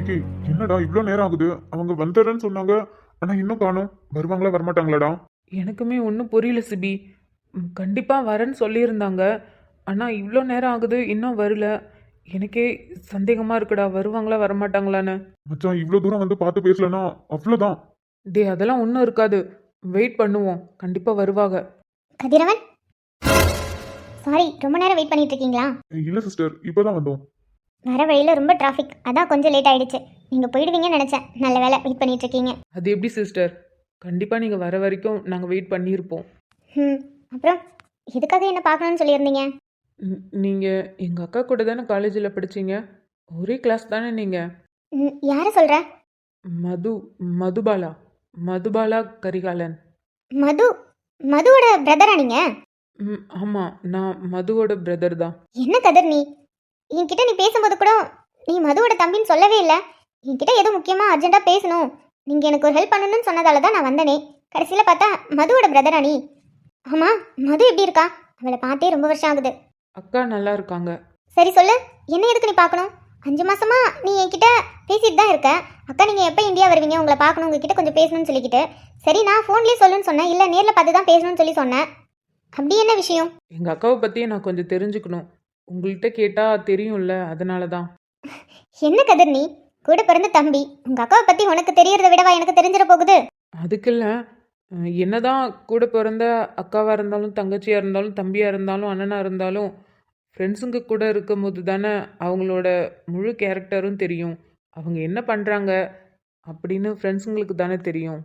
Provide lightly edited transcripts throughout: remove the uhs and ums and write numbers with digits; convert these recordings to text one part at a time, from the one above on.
கார்த்திகே, என்னடா இவ்ளோ நேரம் ஆகுது? அவங்க வந்துடுறேன்னு சொன்னாங்க. ஆனா இன்னும் காணோம். வருவாங்களா வரமாட்டாங்களாடா? எனக்குமே ஒன்றும் புரியல சிபி. கண்டிப்பாக வரேன்னு சொல்லியிருந்தாங்க. ஆனால் இவ்வளோ நேரம் ஆகுது இன்னும் வரல. எனக்கே சந்தேகமாக இருக்குடா, வருவாங்களா வரமாட்டாங்களான்னு. மச்சான் இவ்ளோ தூரம் வந்து பார்த்து பேசலனா அவ்வளோதான். டே, அதெல்லாம் ஒன்றும் இருக்காது. வெயிட் பண்ணுவோம், கண்டிப்பாக வருவாங்க. கதிரவன், சாரி ரொம்ப நேரம் வெயிட் பண்ணிட்டு இருக்கீங்களா? இல்ல சிஸ்டர், இப்பதான் வந்தோம். வர வழியில் ரொம்ப டிராஃபிக், அதான் கொஞ்சம் லேட் ஆயிடுச்சு. நீங்கள் போயிடுவீங்கன்னு நினச்சேன். நல்ல வேலை வெயிட் பண்ணிட்டு இருக்கீங்க. அது எப்படி சிஸ்டர்? கண்டிப்பாக நீங்கள் வர வரைக்கும் நாங்கள் வெயிட் பண்ணியிருப்போம். ம், அப்புறம் எதுக்காக என்ன பார்க்கணும்னு சொல்லியிருந்தீங்க? நீங்கள் எங்கள் அக்கா கூட தானே காலேஜில் படிச்சீங்க? ஒரே கிளாஸ் தானே நீங்கள்? யாரை சொல்கிற? மது மதுபாலா மதுபாலா கரிகாலன். மது, மதுவோட பிரதரா நீங்கள்? ஆமாம், நான் மதுவோட பிரதர் தான். என்ன கதிர் நீ என்கிட்ட நீ பேசும்போது கூட நீ மதுவோட தம்பின்னு சொல்லவே இல்லை. என்கிட்ட ஏதோ முக்கியமாக அர்ஜென்ட்டாக பேசணும், நீங்கள் எனக்கு ஒரு ஹெல்ப் பண்ணணும்னு சொன்னதால தான் நான் வந்தனே. கடைசியில் பார்த்தா மதுவோட பிரதரா நீ? ஆமாம், மது எப்படி இருக்கா? அவளை பார்த்தே ரொம்ப வருஷம் ஆகுது. அக்கா நல்லா இருக்காங்க. சரி சொல்லு, என்ன எதுக்கு நீ பார்க்கணும்? 5 மாசமா நீ என்கிட்ட பேசிட்டு தான் இருக்க. அக்கா நீங்கள் எப்போ இந்தியா வருவீங்க, உங்களை பார்க்கணும், உங்ககிட்ட கொஞ்சம் பேசணும்னு சொல்லிக்கிட்டு. சரி, நான் ஃபோன்லேயே சொல்லுன்னு சொன்னேன், இல்லை நேரில் பார்த்து தான் பேசணும்னு சொல்லி சொன்னேன். அப்படி என்ன விஷயம்? எங்கள் அக்காவை பற்றியே நான் கொஞ்சம் தெரிஞ்சுக்கணும். உங்கள்கிட்ட கேட்டால் தெரியும்ல, அதனால தான். என்ன கதிர் நீ? கூட பிறந்த தம்பி, உங்கள் அக்காவை பற்றி உனக்கு தெரியறத விடவா எனக்கு தெரிஞ்சிட போகுது? அதுக்கு இல்லை, என்னதான் கூட பிறந்த அக்காவாக இருந்தாலும் தங்கச்சியாக இருந்தாலும் தம்பியாக இருந்தாலும் அண்ணனாக இருந்தாலும் ஃப்ரெண்ட்ஸுங்க கூட இருக்கும் போது தானே அவங்களோட முழு கேரக்டரும் தெரியும். அவங்க என்ன பண்ணுறாங்க அப்படின்னு ஃப்ரெண்ட்ஸுங்களுக்கு தானே தெரியும்.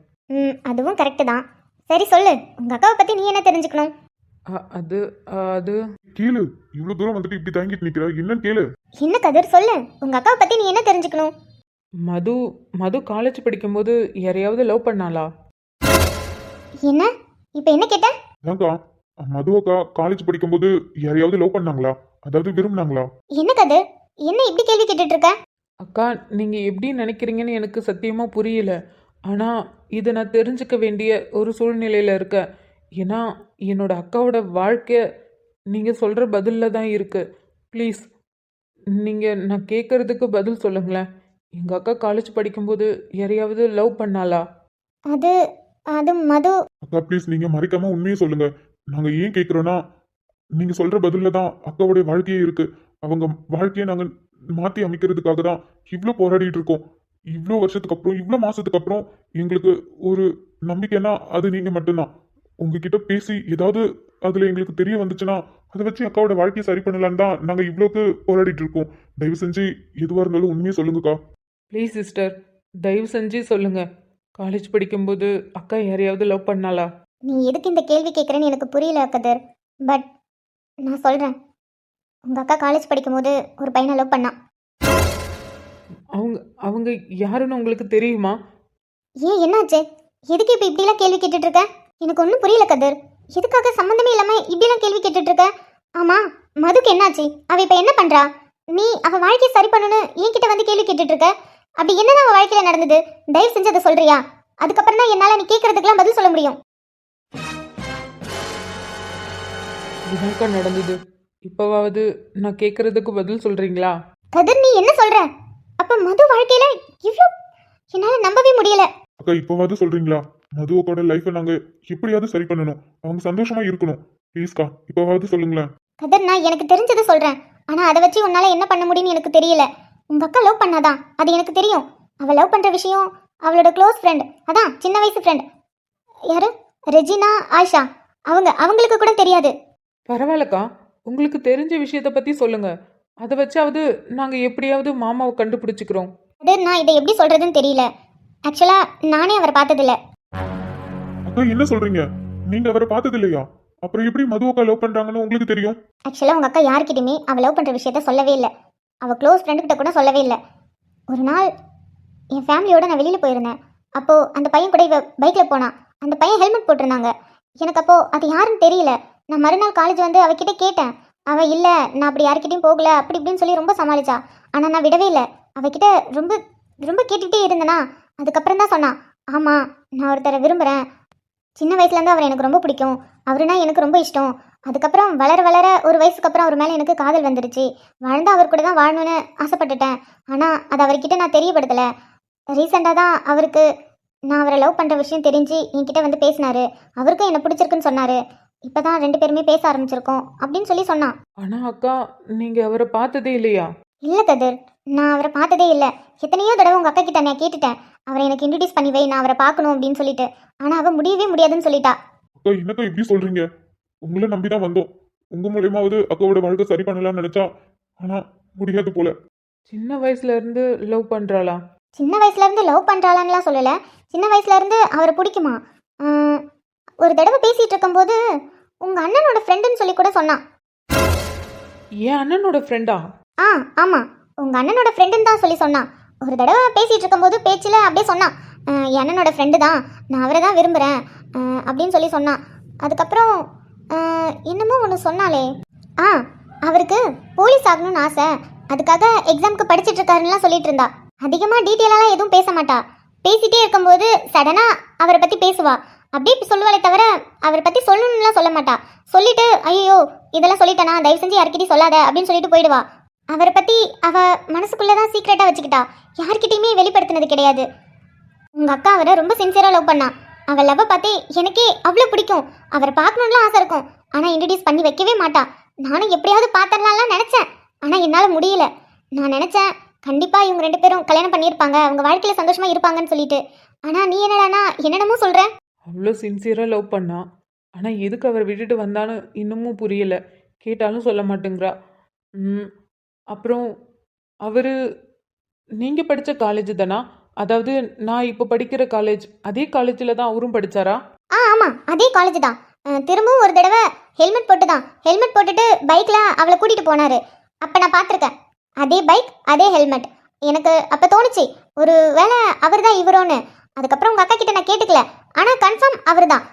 அதுவும் கரெக்டு தான். சரி சொல்லு, உங்கள் அக்காவை பற்றி நீ என்ன தெரிஞ்சுக்கணும்? அது அது கேளு, இவ்ளோ தூரம் வந்துட்டு இப்படி தாங்கிட்டு நிக்கிற, என்னன்னு கேளு. என்ன கதிர் சொல்லு, உங்கள் அக்காவை பற்றி நீ என்ன தெரிஞ்சுக்கணும்? மது மது காலேஜ் படிக்கும்போது யாரையாவது லவ் பண்ணாளா? என்ன இப்போ என்ன கேட்ட? அதான்க்கா, மதுவக்கா காலேஜ் படிக்கும்போது யாரையாவது லவ் பண்ணாங்களா? அதாவது விரும்பினாங்களா? என்ன கதிர், என்ன இப்படி கேள்வி கேட்டுட்டு இருக்க? அக்கா, நீங்கள் எப்படி நினைக்கிறீங்கன்னு எனக்கு சத்தியமாக புரியல. ஆனால் இதை நான் தெரிஞ்சுக்க வேண்டிய ஒரு சூழ்நிலையில் இருக்கேன். ஏன்னா என்னோட அக்காவோட வாழ்க்கை நீங்கள் சொல்கிற பதிலில் தான் இருக்குது. ப்ளீஸ், நீங்கள் நான் கேட்குறதுக்கு பதில் சொல்லுங்களேன். எங்கள் அக்கா காலேஜ் படிக்கும்போது யாரையாவது லவ் பண்ணாளா? அது அது மது. அக்கா ப்ளீஸ், நீங்க மறைக்காம உண்மையை சொல்லுங்க. நாங்க ஏன் கேக்குறோன்னா, நீங்க சொல்ற பதில்ல தான் அக்காவுடைய வாழ்க்கையே இருக்கு. அவங்க வாழ்க்கையை நாங்க மாத்தி அமைக்கிறதுக்காக தான் இவ்வளோ போராடிட்டு இருக்கோம். இவ்வளோ வருஷத்துக்கு அப்புறம், இவ்வளோ மாசத்துக்கு அப்புறம் எங்களுக்கு ஒரு நம்பிக்கைன்னா அது நீங்க மட்டும்தான். உங்ககிட்ட பேசி ஏதாவது அதுல எங்களுக்கு தெரிய வந்துச்சுன்னா அதை வச்சு அக்காவோட வாழ்க்கையை சரி பண்ணலான்னு தான் நாங்க இவ்வளோக்கு போராடிட்டு இருக்கோம். தயவு செஞ்சு எதுவாக இருந்தாலும் உண்மையை சொல்லுங்கக்கா. ப்ளீஸ் சிஸ்டர், தயவு செஞ்சு சொல்லுங்கள். காலேஜ் படிக்கும்போது அக்கா யாரையாவது லவ் பண்ணாளா? நீ எதுக்கு இந்த கேள்வி கேட்குறேன்னு எனக்கு புரியல கதிர். பட் நான் சொல்கிறேன், உங்கள் அக்கா காலேஜ் படிக்கும்போது ஒரு பையனை லவ் பண்ணான். அவங்க அவங்க யாருன்னு உங்களுக்கு தெரியுமா? ஏன் என்னாச்சு? எதுக்கு இப்போ இப்படிலாம் கேள்வி கேட்டுட்டு இருக்க? எனக்கு ஒன்றும் புரியல கதிர். எதுக்காக சம்மந்தமே இல்லாமல் இப்படிலாம் கேள்வி கேட்டுட்டு இருக்க? ஆமாம், மதுக்கு என்னாச்சு? அவள் இப்போ என்ன பண்ணுறா? நீ அவள் வாழ்க்கையை சரி பண்ணணும்னு என்கிட்ட வந்து கேள்வி கேட்டுட்டு இருக்க. அப்படி என்னதான் அவள் வாழ்க்கையில் நடந்தது? தயவு செஞ்சு அதை சொல்றியா? அதுக்கப்புறம் தான் என்னால் நீ கேட்கறதுக்கெல்லாம் பதில் சொல்ல முடியும். இதாக்கா நடந்தது. இப்போவாவது நான் கேட்குறதுக்கு பதில் சொல்கிறீங்களா? கதிர், நீ என்ன சொல்ற? அப்ப மது வாழ்க்கையில இவ்ளோ என்னால நம்பவே முடியல. அக்கா இப்போவாவது சொல்றீங்களா? மதுவோட லைஃப்பை நாங்க எப்படியாவது சரி பண்ணணும். அவங்க சந்தோஷமா இருக்கணும். ப்ளீஸ்க்கா இப்போவாவது சொல்லுங்களேன். கதிர், நான் எனக்கு தெரிஞ்சதை சொல்றேன். ஆனா அதை வச்சு உன்னால என்ன பண்ண முடியும்னு எனக்கு தெரியல. உங்க அக்கா லவ் பண்ணாதான், அது எனக்கு தெரியும். அவ லவ் பண்ற விஷயம் அவளோட க்ளோஸ் ஃப்ரெண்ட், அதான் சின்ன வயசு ஃப்ரெண்ட், யாரு, ரெஜினா, ஆயிஷா, அவங்களுக்கு கூட தெரியாது. பரவாயில்லக்கா, உங்களுக்கு தெரிஞ்ச விஷயத்தை பற்றி சொல்லுங்கள். அதை வச்சாவது நாங்கள் எப்படியாவது மாமாவை கண்டுபிடிச்சிக்கிறோம். கதிர், நான் இதை எப்படி சொல்றதுன்னு தெரியல. ஆக்சுவலா நானே அவரை பார்த்ததில்ல. அக்கா என்ன சொல்றீங்க? நீங்க அவரை பார்த்தது இல்லையா? அப்புறம் எப்படி மதுவக்கா லவ் பண்றாங்கன்னு உங்களுக்கு தெரியும்? ஆக்சுவலா உங்க அக்கா யார்கிட்டயுமே அவ லவ் பண்ற விஷயத்த சொல்லவே இல்லை. அவள் க்ளோஸ் ஃப்ரெண்டுக்கிட்ட கூட சொல்லவே இல்லை. ஒரு நாள் என் ஃபேமிலியோட நான் வெளியில் போயிருந்தேன். அப்போது அந்த பையன் கூட இவ பைக்கில் போனான். அந்த பையன் ஹெல்மெட் போட்டிருந்தாங்க. எனக்கு அப்போது அது யாருன்னு தெரியல. நான் மறுநாள் காலேஜ் வந்து அவகிட்ட கேட்டேன். அவள் இல்லை, நான் அப்படி யார்கிட்டையும் போகல அப்படி இப்படின்னு சொல்லி ரொம்ப சமாளிச்சா. ஆனால் நான் விடவே இல்லை. அவகிட்ட ரொம்ப ரொம்ப கேட்டுகிட்டே இருந்தேனா. அதுக்கப்புறம் தான் சொன்னான், ஆமாம் நான் ஒருத்தரை விரும்புகிறேன். சின்ன வயசுலேருந்து அவர் எனக்கு ரொம்ப பிடிக்கும். அவருனா எனக்கு ரொம்ப இஷ்டம். அதுக்கப்புறம் வளர வளர ஒரு வயசுக்கு அப்புறம் அவர் மேலே எனக்கு காதல் வந்துடுச்சு. வாழ்ந்து அவர் கூட தான் வாழணும்னு ஆசைப்பட்டுட்டேன். ஆனால் அது அவர்கிட்ட நான் தெரியப்படுத்தலை. ரீசெண்டாக தான் அவருக்கு நான் அவரை லவ் பண்ணுற விஷயம் தெரிஞ்சு என்கிட்ட வந்து பேசினாரு. அவருக்கும் என்னை பிடிச்சிருக்குன்னு சொன்னார். இப்போ தான் 2 பேருமே பேச ஆரம்பிச்சிருக்கோம் அப்படின்னு சொல்லி சொன்னான். ஆனால் அக்கா, நீங்கள் அவரை பார்த்ததே இல்லையா? இல்லை கதிர், நான் அவரை பார்த்ததே இல்லை. எத்தனையோ தடவை உங்கள் அக்கா கிட்ட நான் கேட்டுட்டேன், அவரை எனக்கு இன்ட்ரடியூஸ் பண்ணி வை, நான் அவரை பார்க்கணும் அப்படின்னு சொல்லிட்டு. ஆனால் அவள் முடியவே முடியாதுன்னு சொல்லிட்டா. அக்கா என்னக்கா இப்படி சொல்றீங்க? உங்களை நம்பி தான் வந்தோம். உங்க மூலியமாவது அக்காவோட வாழ்க்கை சரி பண்ணலாம்னு நினைச்சா, ஆனா முடியாது போல. சின்ன வயசுல இருந்து லவ் பண்ணுறாளா? சின்ன வயசுலேருந்து லவ் பண்ணுறாளான்லாம் சொல்லலை. சின்ன வயசுலேருந்து அவரை பிடிக்குமா. ஒரு தடவை பேசிகிட்டு இருக்கும்போது உங்கள் அண்ணனோட ஃப்ரெண்டுன்னு சொல்லி கூட சொன்னான். என் அண்ணனோட ஃப்ரெண்டா? ஆமாம், உங்கள் அண்ணனோட ஃப்ரெண்டுன்னு தான் சொல்லி சொன்னான். ஒரு தடவை பேசிகிட்டு இருக்கும்போது பேச்சில் அப்படியே சொன்னான், என் அண்ணனோட ஃப்ரெண்டு தான், நான் அவரை தான் விரும்புகிறேன் அப்படின்னு சொல்லி சொன்னான். அதுக்கப்புறம் என்னமோ ஒன்று சொன்னாலே, அவருக்கு போலீஸ் ஆகணும்னு ஆசை, அதுக்காக எக்ஸாமுக்கு படிச்சுட்டு இருக்காருன்னுலாம் சொல்லிட்டு இருந்தா. அதிகமாக டீட்டெயிலாலாம் எதுவும் பேச மாட்டா. பேசிகிட்டே இருக்கும்போது சடனாக அவரை பற்றி பேசுவா. அப்படியே சொல்லுவாளே தவிர அவரை பற்றி சொல்லணும்லாம் சொல்ல மாட்டா. சொல்லிட்டு ஐயோ இதெல்லாம் சொல்லிட்டேனா, தயவு செஞ்சு யார்கிட்டையும் சொல்லாத அப்படின்னு சொல்லிட்டு போயிடுவா. அவரை பற்றி அவள் மனசுக்குள்ளே தான் சீக்ரெட்டாக வச்சுக்கிட்டா. யார்கிட்டையுமே வெளிப்படுத்தினது கிடையாது. உங்கள் அக்கா அவரை ரொம்ப சின்சியராக லவ் பண்ணா. அவள் லவ்வை பார்த்து எனக்கே அவ்வளோ பிடிக்கும். அவரை பார்க்கணுன்னுலாம் ஆசை இருக்கும். ஆனால் இன்ட்ரடியூஸ் பண்ணி வைக்கவே மாட்டா. நானும் எப்படியாவது பார்த்துடலாம்லாம் நினச்சேன். ஆனால் என்னால் முடியல. நான் நினச்சேன் கண்டிப்பாக இவங்க 2 பேரும் கல்யாணம் பண்ணியிருப்பாங்க, அவங்க வாழ்க்கையில் சந்தோஷமாக இருப்பாங்கன்னு சொல்லிட்டு. ஆனால் நீ என்னடானா என்னென்னமோ சொல்கிற. அவ்வளோ சின்சியராக லவ் பண்ணா. ஆனால் எதுக்கு அவர் விட்டுட்டு வந்தான்னு இன்னமும் புரியல. கேட்டாலும் சொல்ல மாட்டேங்கிறா. அப்புறம் அவர் நீங்கள் படித்த காலேஜ் தானா? அதாவது நான் இப்போ படிக்கிற காலேஜ், அதே காலேஜில் தான் அவரும் படித்தாரா? ஆமாம், அதே காலேஜ் தான். திரும்பவும் ஒரு தடவை ஹெல்மெட் போட்டுட்டு பைக்கில் அவளை கூட்டிகிட்டு போனார். அப்போ நான் பார்த்துருக்கேன். அதே பைக், அதே ஹெல்மெட். எனக்கு அப்போ தோணுச்சு ஒரு வேளை அவர் தான் இவரோன்னு. அதுக்கப்புறம் உங்கள் அக்கா கிட்ட நான் கேட்டுக்கல. ஆனால் கன்ஃபார்ம் அவர் தான்.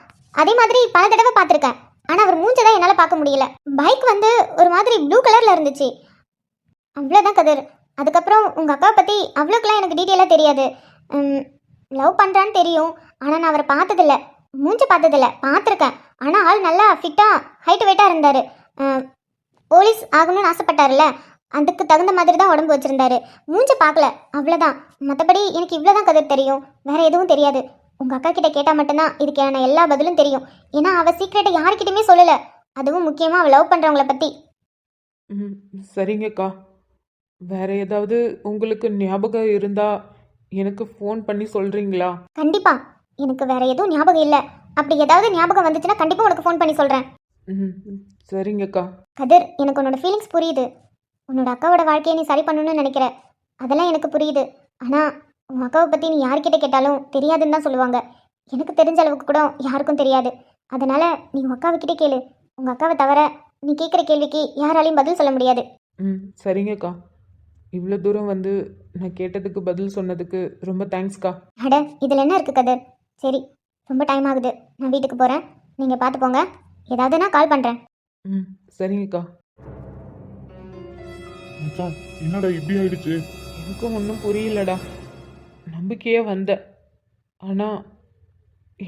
அதே மாதிரி பல தடவை பார்த்துருக்கேன். ஆனால் அவர் மூஞ்சை தான் என்னால் பார்க்க முடியல. பைக் வந்து ஒரு மாதிரி ப்ளூ கலரில் இருந்துச்சு. அவ்வளோதான் கதிர். அதுக்கப்புறம் உங்கள் அக்காவை பற்றி அவ்வளோக்கெல்லாம் எனக்கு டீட்டெயிலாக தெரியாது. லவ் பண்ணுறான்னு தெரியும். ஆனால் நான் அவரை பார்த்ததில்ல, மூஞ்சை பார்த்ததில்ல. பார்த்துருக்கேன். ஆனால் ஆள் நல்லா ஃபிட்டாக ஹைட்டு வெயிட்டாக இருந்தார். போலீஸ் ஆகணும்னு ஆசைப்பட்டார்ல, அதுக்கு தகுந்த மாதிரி தான் உடம்பு வச்சுருந்தாரு. மூஞ்சை பார்க்கல, அவ்வளோதான். மற்றபடி எனக்கு இவ்வளோ தான் கதிர் தெரியும், வேறு எதுவும் தெரியாது. உங்கள் அக்கா கிட்ட கேட்டால் மட்டும்தான் இதுக்கான எல்லா பதிலும் தெரியும். ஏன்னா அவள் சீக்ரெட்டை யார்கிட்டையுமே சொல்லலை. அதுவும் முக்கியமாக அவள் லவ் பண்ணுறவங்கள பற்றி. சரிங்கக்கா. வேற ஏதாவது உங்களுக்கு ஞாபகம் இருந்தால் எனக்கு ஃபோன் பண்ணி சொல்கிறீங்களா? கண்டிப்பாக. எனக்கு வேற எதுவும் ஞாபகம் இல்லை. அப்படி ஏதாவது ஞாபகம் வந்துச்சுன்னா கண்டிப்பாக உனக்கு ஃபோன் பண்ணி சொல்கிறேன். சரிங்கக்கா. கதிர், எனக்கு உன்னோட ஃபீலிங்ஸ் புரியுது. உன்னோட அக்காவோட வாழ்க்கையை நீ சரி பண்ணணும்னு நினைக்கிற, அதெல்லாம் எனக்கு புரியுது. ஆனால் உன் அக்காவை பற்றி நீ யார்கிட்ட கேட்டாலும் தெரியாதுன்னு தான் சொல்லுவாங்க. எனக்கு தெரிஞ்ச அளவுக்கு கூட யாருக்கும் தெரியாது. அதனால் நீ உன் அக்காவுக்கிட்டே கேளு. உங்கள் அக்காவை தவிர நீ கேட்குற கேள்விக்கு யாராலையும் பதில் சொல்ல முடியாது. சரிங்கக்கா. இவ்வளோ தூரம் வந்து நான் கேட்டதுக்கு பதில் சொன்னதுக்கு ரொம்ப தேங்க்ஸ்க்கா. அட, இதில் என்ன இருக்குது கதிர்? சரி, ரொம்ப டைம் ஆகுது, நான் வீட்டுக்கு போகிறேன். நீங்கள் பார்த்து போங்க. ஏதாவது நான் கால் பண்ணுறேன். சரிங்கக்கா. மச்சான், என்னடா இப்படி ஆயிடுச்சு? எனக்கும் ஒன்றும் புரியலடா. நம்பிக்கையே வந்த, ஆனால்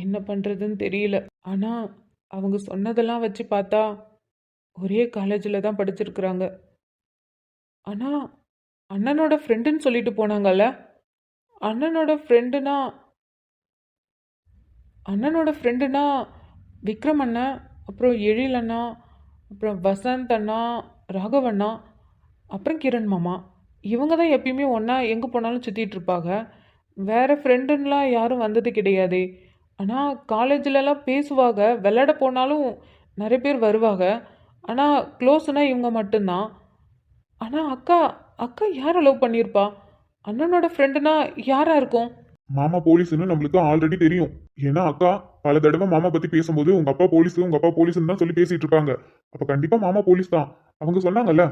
என்ன பண்ணுறதுன்னு தெரியல. ஆனால் அவங்க சொன்னதெல்லாம் வச்சு பார்த்தா ஒரே காலேஜில் தான் படிச்சிருக்கிறாங்க. ஆனால் அண்ணனோட ஃப்ரெண்டுன்னு சொல்லிட்டு போனாங்கல்ல. அண்ணனோட ஃப்ரெண்டுனா விக்ரம் அண்ணன், அப்புறம் எழில் அண்ணா, அப்புறம் வசந்த் அண்ணா, ராகவண்ணா, அப்புறம் கிரண் மாமா. இவங்க தான் எப்பயுமே ஒன்றா எங்கே போனாலும் சுற்றிட்டு இருப்பாங்க. வேறு ஃப்ரெண்டுன்னெலாம் யாரும் வந்தது கிடையாதே. ஆனால் காலேஜிலலாம் பேசுவாங்க, விளையாட போனாலும் நிறைய பேர் வருவாங்க. ஆனால் க்ளோஸ்னால் இவங்க மட்டும்தான். ஆனால் அக்கா யாரை லவ் பண்ணியிருப்பா? அண்ணனோட ஃப்ரெண்டுனா யாராக இருக்கும்? மாமா போலீஸ்னு நம்மளுக்கு ஆல்ரெடி தெரியும். ஏன்னா அக்கா பல தடவை மாமா பத்தி பேசும்போது உங்க அப்பா போலீஸ்னு தான் சொல்லி பேசிட்டு இருப்பாங்க. அப்ப கண்டிப்பா மாமா போலீஸ் தான். அவங்க சொன்னாங்கல்ல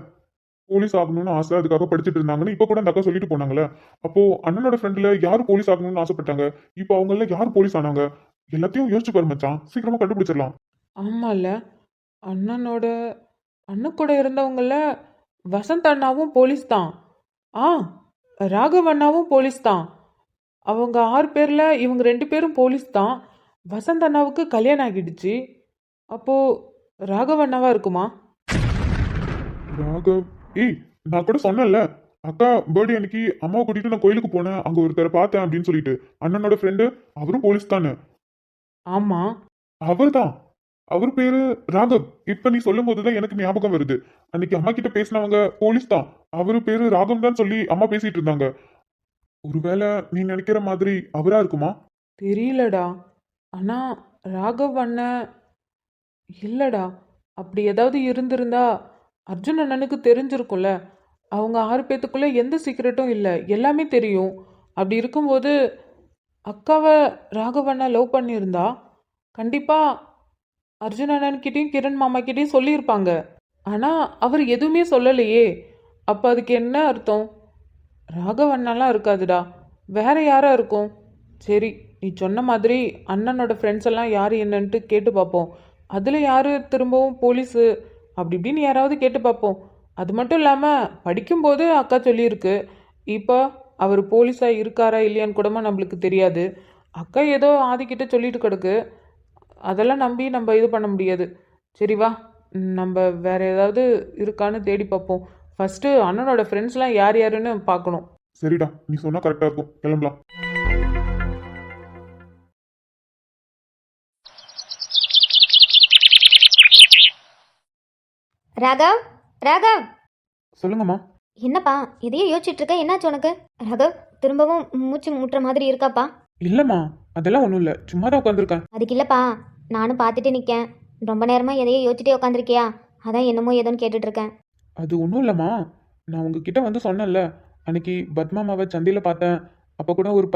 போலீஸ் ஆகணும்னு ஆசை, அதுக்காக படிச்சுட்டு இருந்தாங்கன்னு. இப்ப கூட அந்த அக்கா சொல்லிட்டு போனாங்கல்ல. அப்போ அண்ணனோட ஃப்ரெண்ட்ல யாரு போலீஸ் ஆகணும்னு ஆசைப்பட்டாங்க? இப்போ அவங்கள யார் போலீஸ் ஆனாங்க? எல்லாத்தையும் யோசிச்சு பாரு மச்சான், சீக்கிரமா கண்டுபிடிச்சிடலாம். ஆமாம்ல, அண்ணன் கூட இருந்தவங்கள வசந்த் அண்ணாவும் போலீஸ் தான். ஆ, ராகவ் அண்ணாவும் போலீஸ் தான். அவங்க 6 பேரில் இவங்க 2 பேரும் போலீஸ் தான். வசந்த் அண்ணாவுக்கு கல்யாணம் ஆகிடுச்சு. அப்போது ராகவண்ணாவா இருக்குமா? ராகவ். ஏய், நான் கூட சொன்னேன்ல, அக்கா பர்த்டே அன்னைக்கு அம்மாவை கூட்டிட்டு நான் கோயிலுக்கு போனேன், அங்க ஒருத்தரை பார்த்தேன் அப்படின்னு சொல்லிட்டு. அண்ணனோட ஃப்ரெண்டு, அவரும் போலீஸ் தானே. ஆமா. அவர்தான். அவர் பேரு ராகவ். இப்ப நீ சொல்லும் போதுதான் எனக்கு ஞாபகம் வருது. அன்னைக்கு அம்மா கிட்ட பேசினவங்க போலீஸ் தான். அவரு பேரு ராகவ் தான் சொல்லி அம்மா பேசிட்டு இருந்தாங்க. ஒருவேளை நீ நினைக்கிற மாதிரி அவரா இருக்குமா? தெரியலடா. ஆனா ராகவ் அண்ணன் இல்லடா. அப்படி ஏதாவது இருந்திருந்தா அர்ஜுன் அண்ணனுக்கு தெரிஞ்சிருக்கும்ல. அவங்க 6 பேத்துக்குள்ள எந்த சீக்ரெட்டும் இல்லை, எல்லாமே தெரியும். அப்படி இருக்கும்போது அக்காவை ராகவ் அண்ணா லவ் பண்ணியிருந்தா கண்டிப்பா அர்ஜுன் அண்ணன்கிட்டயும் கிரண் மாமா கிட்டயும் சொல்லியிருப்பாங்க. ஆனா அவர் எதுவுமே சொல்லலையே. அப்ப அதுக்கு என்ன அர்த்தம்? ராகவ் அண்ணாலாம் இருக்காதுடா. வேற யாரா இருக்கும்? சரி, நீ சொன்ன மாதிரி அண்ணனோட ஃப்ரெண்ட்ஸ் எல்லாம் யார் என்னன்ட்டு கேட்டு பார்ப்போம். அதில் யார் திரும்பவும் போலீஸு அப்படி இப்படின்னு யாராவது கேட்டு பார்ப்போம். அது மட்டும் இல்லாமல் படிக்கும்போது அக்கா சொல்லியிருக்கு. இப்போ அவர் போலீஸாக இருக்காரா இல்லையான்னு கூடமா நம்மளுக்கு தெரியாது. அக்கா ஏதோ ஆதிக்கிட்ட சொல்லிட்டு கிடக்கு. அதெல்லாம் நம்பி நம்ம இது பண்ண முடியாது. சரி வா, நம்ம வேற ஏதாவது இருக்கான்னு தேடி பார்ப்போம். ஃபஸ்ட்டு அண்ணனோட ஃப்ரெண்ட்ஸ்லாம் யார் யாருன்னு பார்க்கணும். சரிடா, நீ சொன்னா கரெக்டா இருக்கும். கிளம்பலாம். ராகவ், ராகவ், சொல்லுங்கம்மா. என்னப்பா எதையோ யோசிச்சுட்டு இருக்க? என்னாச்சு உனக்கு? ராகவ், திரும்பவும் மூச்சு முட்டுற மாதிரி இருக்காப்பா? இல்லைம்மா, அதெல்லாம் ஒன்றும் இல்லை, சும்மா தான் உட்காந்துருக்கேன். அதுக்கு இல்லப்பா, நானும் பார்த்துட்டு நிற்கேன். ரொம்ப நேரமா எதையோ யோசிச்சுட்டே உட்காந்துருக்கியா? அதான் என்னமோ ஏதோன்னு கேட்டுட்டு இருக்கேன். அது ஒன்றும் இல்லைம்மா, நான் உங்ககிட்ட வந்து சொன்னேன்ல, அன்னைக்கு பத்மாமாவை சந்தையில் பார்த்தேன். அப்போ கூட ஒரு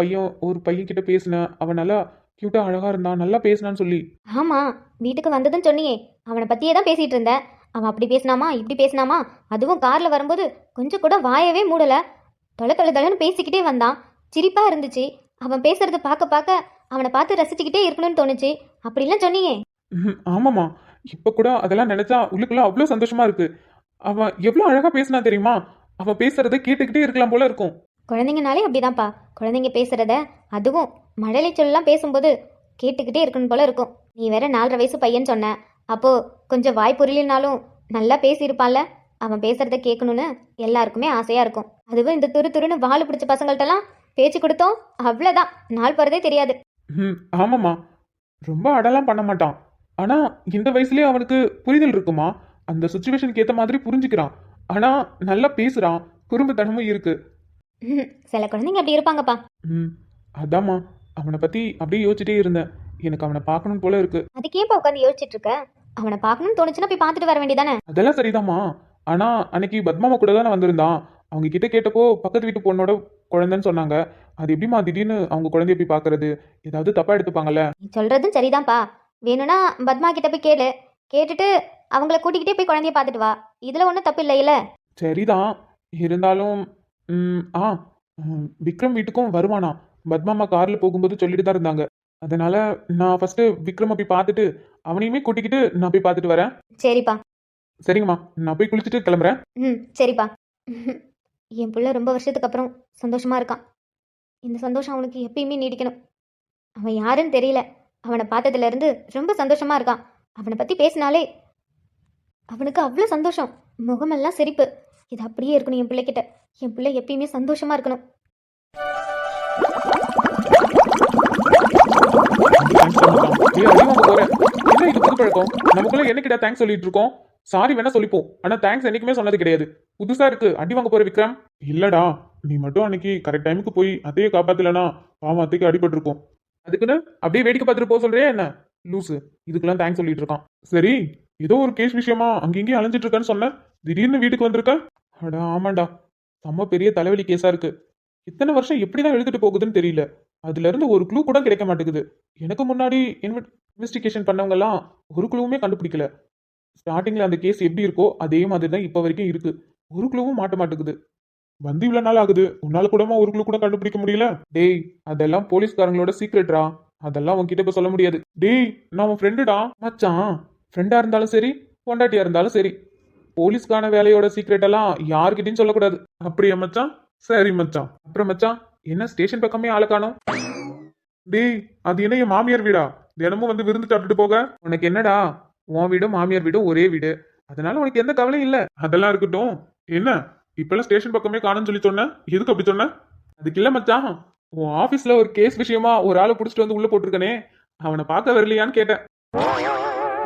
பையன் கிட்ட பேசினேன். அவன் நல்லா க்யூட்டாக அழகாக இருந்தான், நல்லா பேசினான்னு சொல்லி. ஆமா, வீட்டுக்கு வந்ததுன்னு சொன்னியே, அவனை பத்தியே தான் பேசிட்டு இருந்த. அவன் அப்படி பேசினாமா, இப்படி பேசினாமா, அதுவும் கார்ல வரும்போது கொஞ்சம் கூட வாயவே மூடல. தொலை தொலை தொலைன்னு பேசிக்கிட்டே வந்தான். சிரிப்பா இருந்துச்சு. அவன் பேசுறத பார்க்க பார்க்க அவனை பார்த்து ரசிச்சுக்கிட்டே இருக்கணும்னு தோணுச்சு. அப்படிலாம் சொன்னியே. ஆமாம்மா, இப்போ கூட அதெல்லாம் நினைச்சா உள்ளுக்குள்ள அவ்வளோ சந்தோஷமா இருக்கு. அவன் எவ்வளோ அழகாக பேசினா தெரியுமா? அவன் பேசுறதை கேட்டுக்கிட்டே இருக்கலாம் போல இருக்கும். குழந்தைங்கனாலே அப்படிதான்ப்பா. குழந்தைங்க பேசுறத, அதுவும் மழலை சொல்லலாம் பேசும்போது கேட்டுக்கிட்டே இருக்கணும் போல இருக்கும். நீ வேற 4.5 வயசு பையன் சொன்ன. அப்போ கொஞ்சம் வாய் புரியலனாலும் நல்லா பேசியிருப்பான்ல. அவன் பேசுறத கேட்கணும்னு எல்லாருக்குமே ஆசையா இருக்கும். அதுவும் இந்த துரு துருன்னு வாழை பிடிச்ச பசங்கள்ட்டலாம் பேச்சு கொடுத்தோம், அவ்வளோதான், நாள் போறதே தெரியாது. ஆமாம்மா, ரொம்ப அடலாம் பண்ண மாட்டான். ஆனா இந்த வயசுலயே அவனுக்கு புரிதல் இருக்குமா? அந்த சுச்சுவேஷனுக்கு ஏற்ற மாதிரி புரிஞ்சுக்கிறான். ஆனா நல்லா பேசுறான், குறும்புத்தனமும் இருக்கு. சில குழந்தைங்க அப்படி இருப்பாங்கப்பா. அதாம்மா, அவனை பத்தி அப்படியே யோசிச்சுட்டே இருந்தேன். எனக்கு அவனை பார்க்கணும் போல இருக்கு. அதுக்கேப்பா உட்காந்து யோசிச்சுட்டு இருக்க? அவனை பார்க்கணும்னு தோணுச்சுன்னா போய் பார்த்துட்டு வர வேண்டியதானே? அதெல்லாம் சரிதாம்மா. ஆனா அன்னைக்கு பத்மாமா கூட தானே வந்திருந்தான். அவங்க கிட்ட கேட்டப்போ பக்கத்து வீட்டு பொண்ணோட குழந்தைன்னு சொன்னாங்க. அது எப்படிம்மா திடீர்னு அவங்க குழந்தைய போய் பார்க்கறது? ஏதாவது தப்பா எடுத்துப்பாங்கல்ல? நீ சொல்றதும் சரிதான்ப்பா. வேணும்னா பத்மா கிட்ட போய் கேளு. கேட்டுட்டு அவங்கள கூட்டிக்கிட்டே போய் குழந்தைய பார்த்துட்டு வா. இதுல ஒன்றும் தப்பு இல்லையில. சரிதான், இருந்தாலும் விக்ரம் வீட்டுக்கும் வருவானா? பத்மாமா கார்ல போகும்போது சொல்லிட்டு தான் இருந்தாங்க. அதனால நான் ஃபர்ஸ்ட் விக்ரம போய் பார்த்துட்டு அவனையுமே கூட்டிக்கிட்டு நான் போய் பார்த்துட்டு வரேன். சரிப்பா. சரிங்கம்மா, நான் போய் குளிச்சுட்டு கிளம்புறேன். சரிப்பா. என் பிள்ளை ரொம்ப வருஷத்துக்கு அப்புறம் சந்தோஷமா இருக்கான். இந்த சந்தோஷம் அவனுக்கு எப்பயுமே நீடிக்கணும். அவன் யாருன்னு தெரியல. அவனை பார்த்ததுல இருந்து ரொம்ப சந்தோஷமா இருக்கான். அவனை பத்தி பேசினாலே அவனுக்கு அவ்வளோ சந்தோஷம். முகமெல்லாம் சிரிப்பு. இது அப்படியே இருக்கணும் என் பிள்ளைகிட்ட. என் பிள்ளை எப்பயுமே சந்தோஷமா இருக்கணும். என்ன இது புது பழக்கம்? நமக்குள்ள என்னைக்கிட்ட தேங்க்ஸ் சொல்லிட்டு இருக்கோம். சாரி வேணா சொல்லிப்போம், ஆனா தேங்க்ஸ் என்னைக்குமே சொன்னது கிடையாது. புதுசா இருக்கு. அடி வாங்க போற விக்ரம். இல்லடா, நீ மட்டும் அன்னைக்கு கரெக்ட் டைமுக்கு போய் அத்தையை காப்பாத்தலனா பாவம் அத்தைக்கு அடிபட்டிருக்கும். அதுக்குன்னு அப்படியே வேடிக்கை பார்த்துட்டு போக சொல்றியா என்ன? லூசு, இதுக்கெல்லாம் தேங்க்ஸ் சொல்லிட்டு இருக்கான். சரி, ஏதோ ஒரு கேஸ் விஷயமா அங்கேயும் அலைஞ்சிட்டு இருக்கேன்னு சொன்ன, திடீர்னு வீட்டுக்கு வந்திருக்க. அடா ஆமாண்டா, செம்ம பெரிய தலைவலி கேஸா இருக்கு. இத்தனை வருஷம் எப்படிதான் எழுதிட்டு போகுதுன்னு தெரியல. அதுல இருந்து ஒரு க்ளூ கூட கிடைக்க மாட்டேங்குது. எனக்கு முன்னாடி இன்வெஸ்டிகேஷன் பண்ணவங்க எல்லாம் ஒரு க்ளூவுமே கண்டுபிடிக்கல. ஸ்டார்டிங்ல அந்த கேஸ் எப்படி இருக்கோ அதே மாதிரி தான் இப்போ வரைக்கும் இருக்கு. ஒரு க்ளூவும் மாட்ட மாட்டேங்குது. வந்து இவ்வளவு நாள் ஆகுது, உன்னால கூடமா ஒரு க்ளூ கூட கண்டுபிடிக்க முடியல. டேய், அதெல்லாம் போலீஸ்காரங்களோட சீக்ரெட்ரா. அதெல்லாம் உன்கிட்ட இப்ப சொல்ல முடியாது. டேய், நான் உன் ஃப்ரெண்டுடா. மச்சான், ஃப்ரெண்டா இருந்தாலும் சரி, பொண்டாட்டியா இருந்தாலும் சரி, போலீஸ்கான வேலையோட சீக்ரெட் எல்லாம் யாருக்கிட்டையும் சொல்லக்கூடாது. அப்படியா மச்சான்? சரி மச்சான். அப்புறம் மச்சான், என்ன ஸ்டேஷன் பக்கமே ஆளை காணோம்? டேய், அது என்ன என் மாமியார் வீடா? தினமும் வந்து விருந்து சாப்பிட்டுட்டு போக. உனக்கு என்னடா, உன் வீடும் மாமியார் வீடும் ஒரே வீடு, அதனால உனக்கு எந்த கவலையும் இல்ல. அதெல்லாம் இருக்கட்டும். என்ன இப்பெல்லாம் ஸ்டேஷன் பக்கமே காணும்னு சொல்லி சொன்ன, எதுக்கு அப்படி சொன்ன? அதுக்கு இல்ல மச்சான், உன் ஆபீஸ்ல ஒரு கேஸ் விஷயமா ஒரு ஆளை புடிச்சிட்டு வந்து உள்ள போட்டிருக்கனே, அவனை பார்க்க வரலையான்னு கேட்டேன்.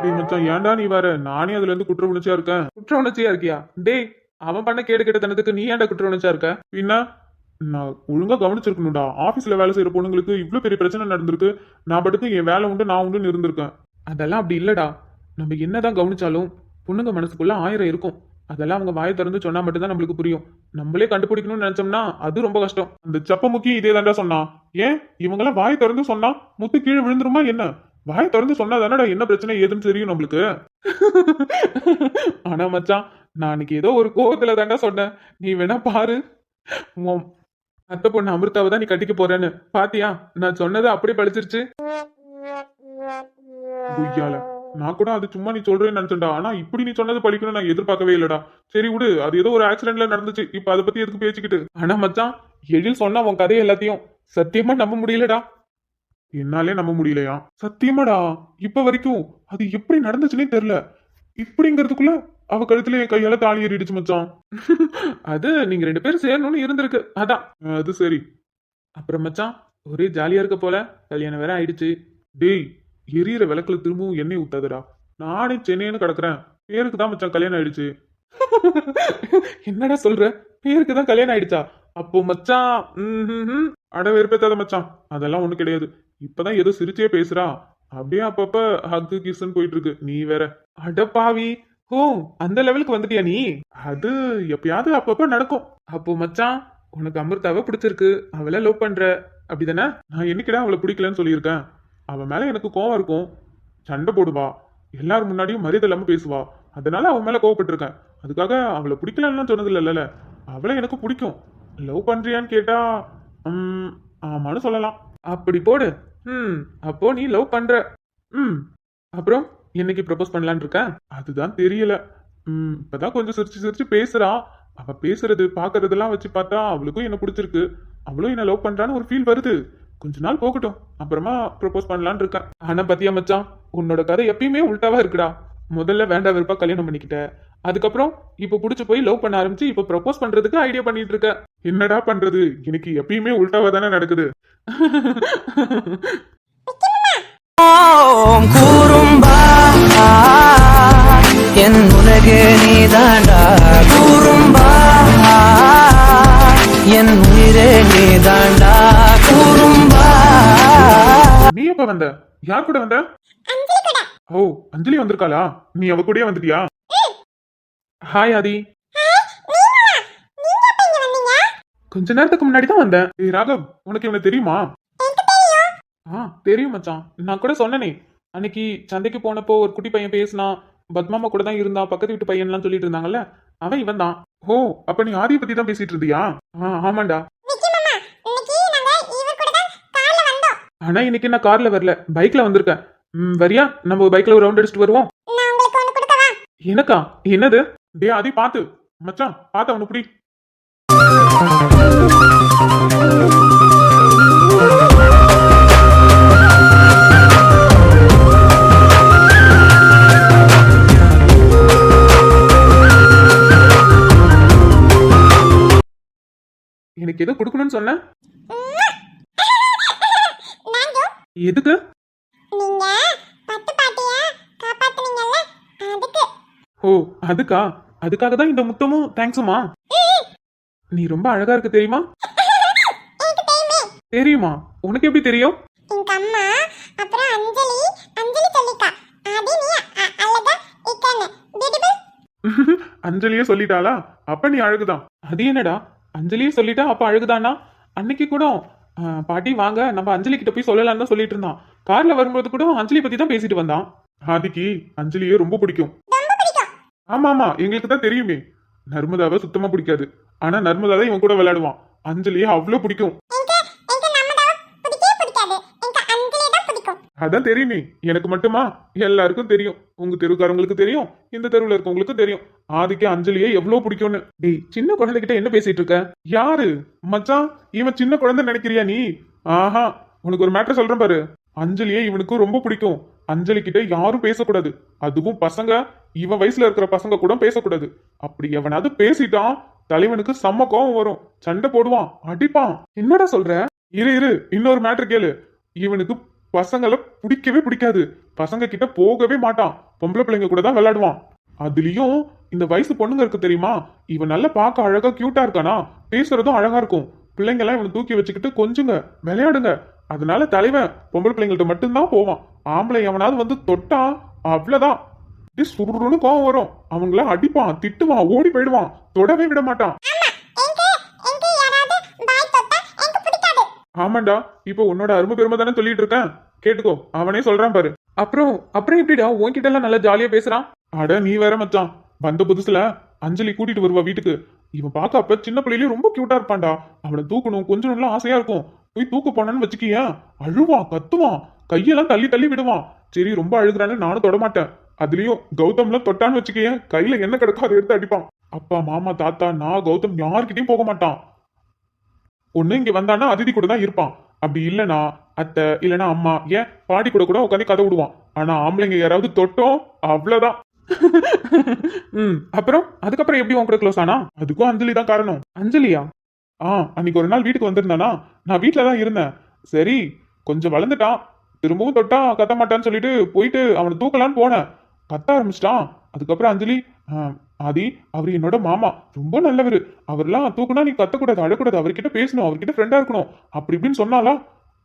டேய் மச்சான், ஏன்டா நீ வேற? நானே அதுல இருந்து குற்ற உணர்ச்சியா இருக்கேன். குற்ற உணர்ச்சியா இருக்கியா? டேய், அவன் பண்ண கேடு கெட்டத்தனத்துக்கு நீ ஏன்டா குற்ற உணர்ச்சியா இருக்க? பின்ன நான் ஒழுங்கா கவனிச்சிருக்கணும்டா. ஆபீஸ்ல வேலை செய்யற பொண்ணுங்களுக்கு இவ்ளோ பெரிய பிரச்சனை நடந்திருக்கு. நான் பாட்டுக்கு என் வேலை உண்டு நான் உண்டுன்னு இருந்திருக்கேன். அதெல்லாம் அப்படி இல்லடா. நம்ம என்னதான் கவனிச்சாலும் பொண்ணுங்க மனசுக்குள்ள 1000 இருக்கும். அதெல்லாம் அவங்க வாயை திறந்து சொன்னா மட்டும்தான் நம்மளுக்கு புரியும். நம்மளே கண்டுபிடிக்கணும்னு நினைச்சோம்னா அது ரொம்ப கஷ்டம். அந்த சப்ப முக்கி இதே தாண்டா சொன்னான். ஏன் இவங்கெல்லாம் வாய் திறந்து சொன்னா முத்து கீழே விழுந்துருமா என்ன? வாய் திறந்து சொன்னா தானடா என்ன பிரச்சனை ஏதுன்னு தெரியும் நம்மளுக்கு. ஆனா மச்சான், நான் அன்னைக்கு ஏதோ ஒரு கோவத்துல தாண்டா சொன்னேன். நீ வேணா பாரு, உன் அத்தை பொண்ணு அமிர்தாவை தான் நீ கட்டிக்க போறேன்னு. பாத்தியா, நான் சொன்னது அப்படியே பழிச்சிருச்சு. பொய்யால நான் கூட அது சும்மா நீ சொல்றேன்னு நினைச்சேன்டா. ஆனா இப்படி நீ சொன்னது பழிக்கணும் நான் எதிர்பார்க்கவே இல்லடா. சரி விடு, அது ஏதோ ஒரு ஆக்சிடென்ட்ல நடந்துச்சு. இப்ப அதை பத்தி எதுக்கு பேசிக்கிட்டு? ஆனா மச்சான், எழில் சொன்னா உன் கதையை எல்லாத்தையும் சத்தியமா நம்ப முடியலடா. என்னாலே நம்ப முடியலையா? சத்தியமாடா, இப்ப வரைக்கும் அது எப்படி நடந்துச்சுன்னே தெரியல. இப்படிங்கிறதுக்குள்ள அவ கழுத்துல என் கையால தாலி ஏறிடுச்சு மச்சான். அது நீங்க 2 பேரும் சேரணும்னு இருந்திருக்கு, அதான். அது சரி. அப்புறம் மச்சான், ஒரே ஜாலியா இருக்க போல. கல்யாணம் வேற ஆயிடுச்சு. டேய், எரியற விளக்குல திரும்பவும் எண்ணெய் ஊத்தாதடா. நானே சென்னைன்னு கிடக்குறேன். பேருக்கு தான் மச்சான் கல்யாணம் ஆயிடுச்சு. என்னடா சொல்ற? பேருக்கு தான் கல்யாணம் ஆயிடுச்சா? அப்போ மச்சான் அட வெறுப்பேத்தாத மச்சான், அதெல்லாம் ஒண்ணு கிடையாது. இப்பதான் ஏதோ சிரிச்சே பேசுறா. அப்படியே அப்பப்ப ஹக்கு கிஸ்ன்னு போயிட்டு இருக்கு. நீ வேற. அட பாவி. ஓ, அந்த லெவலுக்கு வந்துட்டியா நீ? அது எப்பயாவது அப்பப்ப நடக்கும். அப்போ மச்சான், உனக்கு அமிர்தாவை பிடிச்சிருக்கு, அவளை லவ் பண்ற, அப்படிதானே? நான் என்னைக்கிடா அவளை பிடிக்கலன்னு சொல்லியிருக்கேன். அவன் மேல எனக்கு கோவம் இருக்கும். சண்டை போடுவா. எல்லாரும் முன்னாடியும் மரியாதை இல்லாம பேசுவா. அதனால அவன் மேல கோவப்பட்டிருக்கேன். அதுக்காக அவளை பிடிக்கலன்னு சொன்னது இல்லைல்ல. அவளை எனக்கு பிடிக்கும். லவ் பண்றியான்னு கேட்டா ஆமான்னு சொல்லலாம். அப்படி போடு. அப்போ நீ லவ் பண்ற. அப்புறம் என்னைக்கு ப்ரப்போஸ் பண்ணலான்னு இருக்க? அதுதான் தெரியல. இப்பதான் கொஞ்சம் சிரிச்சு சிரிச்சு பேசுறா. அவ பேசுறது பாக்குறதெல்லாம் வச்சு பார்த்தா அவளுக்கும் என்ன பிடிச்சிருக்கு. அவளும் என்ன லவ் பண்றான்னு ஒரு ஃபீல் வருது. கொஞ்ச நாள் போகட்டும், அப்புறமா ப்ரப்போஸ் பண்ணலான்னு இருக்கேன். ஆனா பத்தியா மச்சான், உன்னோட கதை எப்பயுமே உள்டாவா இருக்குடா. முதல்ல வேண்டா வெறுப்பா கல்யாணம் பண்ணிக்கிட்ட, அதுக்கப்புறம் இப்ப புடிச்சு போய் லவ் பண்ண ஆரம்பிச்சு இப்ப ப்ரப்போஸ் பண்றதுக்கு ஐடியா பண்ணிட்டு இருக்க. என்னடா பண்றது, எனக்கு எப்பயுமே உள்டாவா தானே நடக்குது. கூறும்பா என் உலகே நீதாண்டா. கூறும்பா என் உயிரே நீதாண்டா. கூறும்பா. நீ எப்ப வந்த? யார் கூட வந்த? ஓ, அஞ்சலி வந்திருக்காளா? நீ அவ கூடயே வந்துட்டியா? ஹாய் ஆதி. கொஞ்ச நேரத்துக்கு முன்னாடி தான் வந்தேன். ஏய் ராகவ், உனக்கு இவனை தெரியுமா? தெரியும் மச்சான். நான் கூட சொன்னனே, அன்னைக்கு சந்தைக்கு போனப்போ ஒரு குட்டி பையன் பேசினான், பத்மாமா கூட தான் இருந்தான், பக்கத்து வீட்டு பையன்லாம் சொல்லிட்டு இருந்தாங்கல்ல, அவன் இவன் தான். ஓ, அப்ப நீ ஆதியை பத்தி தான் பேசிட்டு இருந்தியா? ஆமாண்டா. ஆனா இன்னைக்கு நான் கார்ல வரல, பைக்ல வந்திருக்கேன். வரியா, நம்ம பைக்ல ஒரு ரவுண்ட் அடிச்சுட்டு வருவோம். எனக்கா? என்னது? டே ஆதி, பாத்து மச்சான், பாத்து அவனு புடி. எனக்கு எதோ கொடுக்கணும்னு சொன்ன, எதுக்கு? ஓ, அதுக்கா? அதுக்காக தான் இந்த முத்தமும் தேங்க்ஸுமா. நீ ரொம்ப அழகா இருக்கு தெரியுமா? தெரியுமா? உனக்கு எப்படி தெரியும்? எங்க அம்மா அப்புறம் அஞ்சலி சொல்லிட்டா. ஆதி நீ அழகா இருக்கேன்னு. பியூட்டிஃபுல். அஞ்சலியே சொல்லிட்டாளா? அப்ப நீ அழகுதான். அது என்னடா, அஞ்சலியே சொல்லிட்டா அப்ப அழகுதானா? அன்னைக்கு கூட பாட்டி வாங்க நம்ம அஞ்சலி கிட்ட போய் சொல்லலாம்னு தான் சொல்லிட்டு இருந்தான். கார்ல வரும்போது கூட அஞ்சலி பத்தி தான் பேசிட்டு வந்தான். ஆதிக்கு அஞ்சலியே ரொம்ப பிடிக்கும். ஆமா ஆமா, எங்களுக்கு தான் தெரியுமே. நர்மதாவை சுத்தமா பிடிக்காது. ஆனா நர்மதா தான் இவன் கூட விளையாடுவான். அஞ்சலியே அவ்வளவு பிடிக்கும். அதான் தெரியுமே, எனக்கு மட்டுமா? எல்லாருக்கும் தெரியும். உங்க தெருக்காரங்களுக்கு தெரியும், இந்த தெருவுல இருக்கவங்களுக்கும் தெரியும். ஆதிக்கு அஞ்சலியே எவ்வளவு பிடிக்கும்னு. டேய், சின்ன குழந்தைகிட்ட என்ன பேசிட்டு இருக்க? யாரு மச்சான்? இவன் சின்ன குழந்தை நினைக்கிறியா நீ? ஆஹா, உனக்கு ஒரு மேட்டர் சொல்றேன் பாரு. அஞ்சலியே இவனுக்கு ரொம்ப பிடிக்கும். அஞ்சலி கிட்ட யாரும் பேசக்கூடாது. அதுவும் பசங்க, இவன் வயசுல இருக்கிற பசங்க கூட பேசக்கூடாது. அப்படி எவனாவது பேசிட்டான், தலைவனுக்கு செம்ம கோவம் வரும். சண்டை போடுவான், அடிப்பான். என்னடா சொல்ற? இரு இன்னொரு மேட்ரு கேளு. இவனுக்கு பசங்களை பிடிக்கவே பிடிக்காது. பசங்க கிட்ட போகவே மாட்டான். பொம்பளை பிள்ளைங்க கூட தான் விளையாடுவான். அதுலயும் இந்த வயசு பொண்ணுங்க இருக்கு தெரியுமா, இவன் நல்லா பார்க்க அழகா கியூட்டா இருக்கானா, பேசுறதும் அழகா இருக்கும். பிள்ளைங்க எல்லாம் இவனை தூக்கி வச்சுக்கிட்டு கொஞ்சுங்க, விளையாடுங்க. அதனால தலைவன் பொம்பளை பிள்ளைங்கள்ட்ட மட்டும்தான் போவான். ஆம்பளை எவனாவது வந்து தொட்டான், அவ்வளவுதான். அப்படியே சுருன்னு கோவம் வரும். அவங்கள அடிப்பான், திட்டுவான், ஓடி போயிடுவான், தொடவே விட மாட்டான். ஆமாண்டா, இப்போ உன்னோட அருமை பெருமை தானே சொல்லிட்டு இருக்கேன், கேட்டுக்கோ. அவனே சொல்றான் பாரு. அப்புறம் அப்புறம் எப்படிடா உன்கிட்ட எல்லாம் நல்லா ஜாலியா பேசுறான்? அட நீ வேற மச்சான், வந்த புதுசுல அஞ்சலி கூட்டிட்டு வருவா வீட்டுக்கு. இவன் பார்க்க அப்ப சின்ன பிள்ளையிலேயே ரொம்ப கியூட்டா இருப்பான்டா. அவனை தூக்கணும் கொஞ்சம் நல்லா ஆசையா இருக்கும். போய் தூக்க போனான்னு வச்சுக்கியேன், அழுவான், கத்துவான், கையெல்லாம் தள்ளி தள்ளி விடுவான். சரி ரொம்ப அழுகுறான்னு நானும் தொட மாட்டேன். அதுலயும் கௌதம்லாம் தொட்டான்னு வச்சுக்கியேன், கையில என்ன கிடக்கோ அதை எடுத்து அடிப்பான். அப்பா மாமா தாத்தா நான் கௌதம் யார்கிட்டயும் போக மாட்டான். ஒண்ணு இங்க வந்தானா அதிதி கூட தான் இருப்பான். அப்படி இல்லனா அத்தை இல்லனா அம்மா, ஏன் பாட்டி கூட கூட உட்காந்து கதை விடுவான். ஆனா ஆம்பளைங்க யாராவது தொட்டோம், அவ்வளவுதான். அப்புறம் அதுக்கப்புறம் எப்படி உன் கூட க்ளோஸ் ஆனா? அதுக்கும் அஞ்சலி தான் காரணம். அஞ்சலியா? அன்னைக்கு ஒரு நாள் வீட்டுக்கு வந்திருந்தானா, நான் வீட்டுல தான் இருந்தேன். சரி கொஞ்சம் வளர்ந்துட்டான், திரும்பவும் தொட்டா கத்த மாட்டான்னு சொல்லிட்டு போயிட்டு அவனை தூக்கலான்னு போனேன். கத்த ஆரம்பிச்சிட்டான். அதுக்கப்புறம் அஞ்சலி, ஆதி அவர் என்னோட மாமா, ரொம்ப நல்லவர். அவர்லாம் தூக்குனா நீ கத்தக்கூடாது, அழக்கூடாது, அவர்கிட்ட பேசணும், அவர்கிட்ட ஃப்ரெண்டா இருக்கணும், அப்படி இப்படின்னு சொன்னாலா.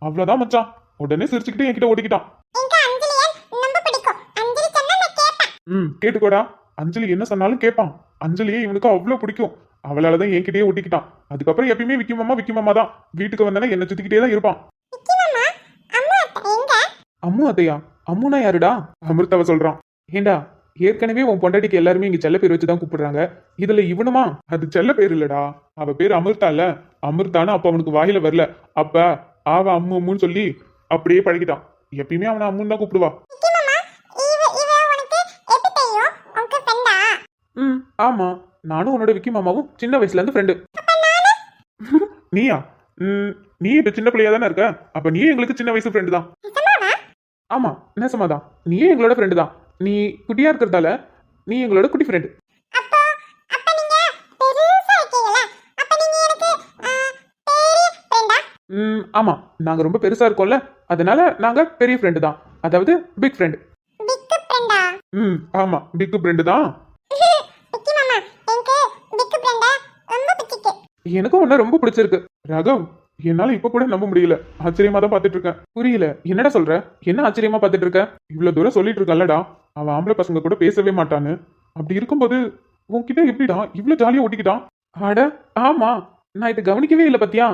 அவ்வளவுதான் மச்சான், உடனே சிரிச்சுக்கிட்டு என்கிட்ட ஓடிக்கிட்டான். கேட்டுக்கோடா, அஞ்சலி என்ன சொன்னாலும் கேட்பான். அஞ்சலியே இவனுக்கு அவ்வளவு பிடிக்கும். அவளாலதான் என்கிட்டயே ஒட்டிக்கிட்டான். அதுக்கப்புறம் எப்பயுமே விக்கி மாமா தான். வீட்டுக்கு வந்தானே என்ன சுத்திக்கிட்டே தான் இருப்பான். அம்மு அத்தையா? அம்முனா யாருடா? அமிர்தாவை சொல்றான். ஏண்டா, ஏற்கனவே உன் பொண்டாட்டிக்கு எல்லாருமே இங்க செல்ல பேர் வச்சுதான் கூப்பிடுறாங்க, இதுல இவனுமா? அது செல்ல பேர் இல்லடா, அவ பேர் அமிர்தா இல்ல. அமிர்தான்னு அப்ப அவனுக்கு வாயில வரல. அப்ப அவ அம்மு அம்முன்னு சொல்லி அப்படியே பழகிட்டான். எப்பயுமே அவனை அம்முன்னு தான் கூப்பிடுவா. ஆமா, நானும் உன்னோட விக்கி மாமாவும் சின்ன வயசுல இருந்து ஃப்ரெண்டு. நீயா? நீ இப்ப சின்ன பிள்ளையா தானே இருக்க, அப்ப நீ எங்களுக்கு சின்ன வயசு ஃப்ரெண்டு தான். ஆமா, நேசமாதான், நீயே எங்களோட ஃப்ரெண்டு தான். நீ குட்டியா இருக்கிறதால நீ எங்களோட குட்டி ஃப்ரெண்டு. ஆமா, நாங்க ரொம்ப பெருசா இருக்கோம்ல, அதனால நாங்க பெரிய ஃப்ரெண்டு தான், அதாவது பிக் ஃப்ரெண்டு. ஆமா, பிக் ஃப்ரெண்டு தான். எனக்கும் உன்ன ரொம்ப பிடிச்சிருக்கு ரகவ். என்னால இப்ப கூட நம்ப முடியல, ஆச்சரியமா தான் பாத்துட்டு இருக்கேன். புரியல, என்னடா சொல்ற? என்ன ஆச்சரியமா பாத்துட்டு இருக்க? இவ்வளவு தூரம் சொல்லிட்டு இருக்கல்லடா, அவன் ஆம்பளை பசங்க கூட பேசவே மாட்டான்னு. அப்படி இருக்கும்போது உன்கிட்ட எப்படிடா இவ்வளவு ஜாலியா ஒட்டிக்கிட்டான்? அட ஆமா, நான் இதை கவனிக்கவே இல்லை பத்தியா.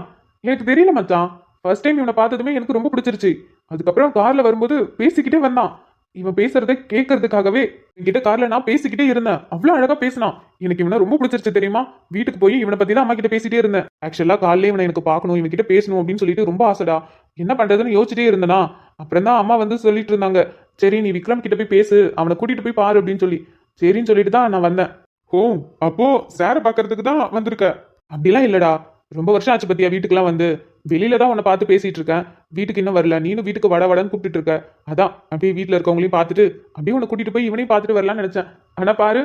எனக்கு தெரியல மச்சான், ஃபர்ஸ்ட் டைம் இவனை பார்த்ததுமே எனக்கு ரொம்ப பிடிச்சிருச்சு. அதுக்கப்புறம் கார்ல வரும்போது பேசிக்கிட்டே வந்தான். இவன் பேசுறதை கேட்கறதுக்காகவே என்கிட்ட கார்ல நான் பேசிக்கிட்டே இருந்தேன். அவ்வளவு அழகா பேசினான். எனக்கு இவனை ரொம்ப பிடிச்சிருச்சு தெரியுமா. வீட்டுக்கு போய் இவனை பத்தி தான் அம்மா கிட்ட பேசிட்டே இருந்தேன். ஆக்சுவலா காலையில இவனை எனக்கு பார்க்கணும், இவன் கிட்ட பேசணும் அப்படின்னு சொல்லிட்டு ரொம்ப ஆசைடா. என்ன பண்றதுன்னு யோசிச்சுட்டே இருந்தனா. அப்புறம் தான் அம்மா வந்து சொல்லிட்டு இருந்தாங்க, சரி நீ விக்ரம் கிட்ட போய் பேசு, அவனை கூட்டிட்டு போய் பாரு அப்படின்னு சொல்லி. சரின்னு சொல்லிட்டு தான் நான் வந்தேன். ஓ, அப்போ சார பாக்குறதுக்கு தான் வந்திருக்க? அப்படிலாம் இல்லடா, ரொம்ப வருஷம் ஆச்சு பத்தியா வீட்டுக்குலாம் வந்து. வெளியில தான் உன்னை பார்த்து பேசிட்டு இருக்கேன், வீட்டுக்கு இன்னும் வரல. நீனும் வீட்டுக்கு வடன்னு கூப்பிட்டு இருக்க. அதான் அப்படியே வீட்டுல இருக்கவங்களையும் பார்த்துட்டு அப்படியே உன்னை கூட்டிட்டு போய் இவனையும் பார்த்துட்டு வரலாம்னு நினைச்சேன். ஆனா பாரு,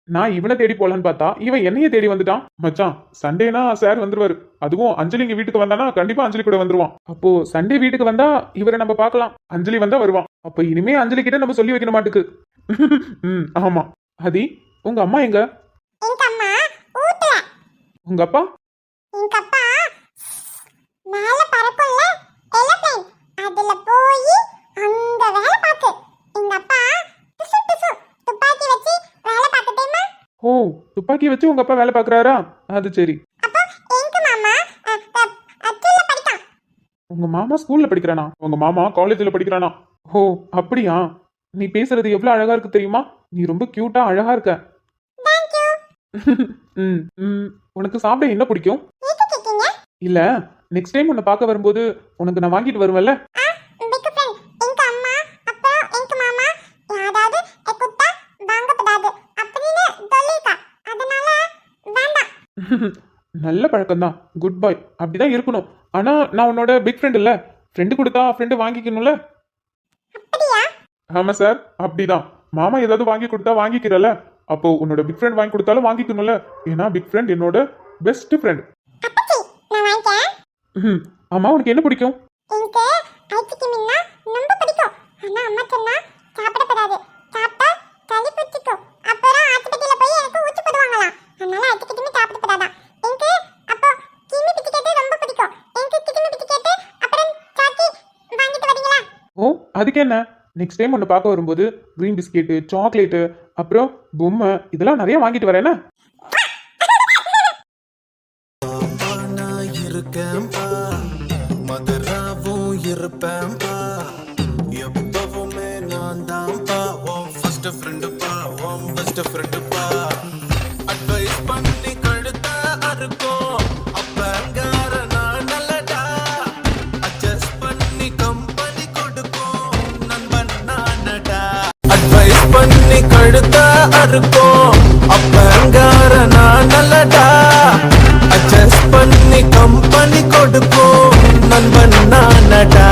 நான் இவனை தேடி போலான்னு பார்த்தா இவன் என்னையே தேடி வந்துட்டான். மச்சான், சண்டேனா சார் வந்துருவாரு. அதுவும் அஞ்சலி இங்க வீட்டுக்கு வந்தானா கண்டிப்பா அஞ்சலி கூட வந்துருவான். அப்போ சண்டே வீட்டுக்கு வந்தா இவரை நம்ம பார்க்கலாம். அஞ்சலி வந்தா வருவான். அப்ப இனிமே அஞ்சலி கிட்ட நம்ம சொல்லி வைக்கணும் மாட்டுக்கு. ஆமா. அதி, உங்க அம்மா எங்க? உங்க அப்பா? மேல பறக்கும்ல ஏரோப்ளேன், அதுல போய் அங்க வேலை பாக்கு. எங்க அப்பா துசு துசு துப்பாக்கி வச்சு வேலை பாக்கட்டேமா? ஓ, துப்பாக்கி வச்சு உங்க அப்பா வேலை பாக்குறாரா? அது சரி. அப்போ எங்க மாமா அத்துல படிக்கான். உங்க மாமா ஸ்கூல்ல படிக்கிறானா? உங்க மாமா காலேஜ்ல படிக்கிறானா? ஓ அப்படியா? நீ பேசுறது எவ்வளவு அழகா இருக்கு தெரியுமா? நீ ரொம்ப கியூட்டா அழகா இருக்க. Thank you. உனக்கு சாப்பிட என்ன பிடிக்கும்? எது கேக்கீங்க? இல்ல, நெக்ஸ்ட் டைம் உன்னை பார்க்க வரும்போது உனக்கு நான் வாங்கிட்டு வருவேன்ல. பிக் ஃப்ரெண்ட் எங்க அம்மா அப்புறம் எங்க மாமா யாராவது குத்தா வாங்கப்படாது அப்படின்னு சொல்லிருக்கா. அதனால வேண்டாம். நல்ல பழக்கம்தான், குட் பாய், அப்படிதான் இருக்கணும். ஆனா நான் உன்னோட பிக் ஃப்ரெண்ட் இல்ல, ஃப்ரெண்டு கொடுத்தா ஃப்ரெண்டு வாங்கிக்கணும்ல. அப்படியா? ஆமா சார், அப்படிதான். மாமா ஏதாவது வாங்கி கொடுத்தா வாங்கிக்கிறல, அப்போ உன்னோட பிக் ஃப்ரெண்ட் வாங்கி கொடுத்தாலும் வாங்கிக்கணும்ல. ஏன்னா பிக் ஃப்ரெண்ட் என்னோட பெஸ்ட் ஃப்ரெண்ட். அப்பச்சி நான் வாங்கிட்டேன். ம். ஆமா, உனக்கு என்ன பிடிக்கும்? எனக்கு ஐஸ்கிரீம்னா ரொம்ப பிடிக்கும். ஆனா அம்மா சொன்னா சாப்பிடக்கூடாது, சாப்பிட்டா சளி பிடிச்சிக்கும், அப்புறம் ஆஸ்பத்திரியில போய் எனக்கு ஊசி போடுவாங்களாம். அதனால ஐஸ்கிரீம் சாப்பிடக்கூடாதான். எனக்கு அப்போ கிமி பிஸ்கெட் ரொம்ப பிடிக்கும். எனக்கு கிமி பிஸ்கெட் அப்புறம் சாக்கி வாங்கிட்டு வரீங்களா? ஓ, அதுக்கு என்ன? நெக்ஸ்ட் டைம் உன்னை பார்க்க வரும்போது க்ரீன் பிஸ்கெட்டு, சாக்லேட்டு, அப்புறம் பொம்மை இதெல்லாம் நிறைய வாங்கிட்டு வரேன். நான் இருக்கேன்பா, மதராவும் இருப்பேன்பா, எப்பவுமே நான் தான்ப்பா, உன் ஃபர்ஸ்ட் ஃப்ரெண்டுப்பா, உன் பெஸ்ட் ஃப்ரெண்டுப்பா. அட்வைஸ் பண்ணி கழுத்த அறுக்கும் அப்பங்கார நான் நல்லடா, அட்ஜஸ்ட் பண்ணி கம்பெனி கொடுக்கும் நண்பன் நானடா. அட்வைஸ் பண்ணி கழுத்த அறுக்கும் அப்பங்கார நான் நல்லடா, அட்ஜஸ்ட் பண்ணி கம்பெனி கொடுக்கும் நண்பன் நானடா.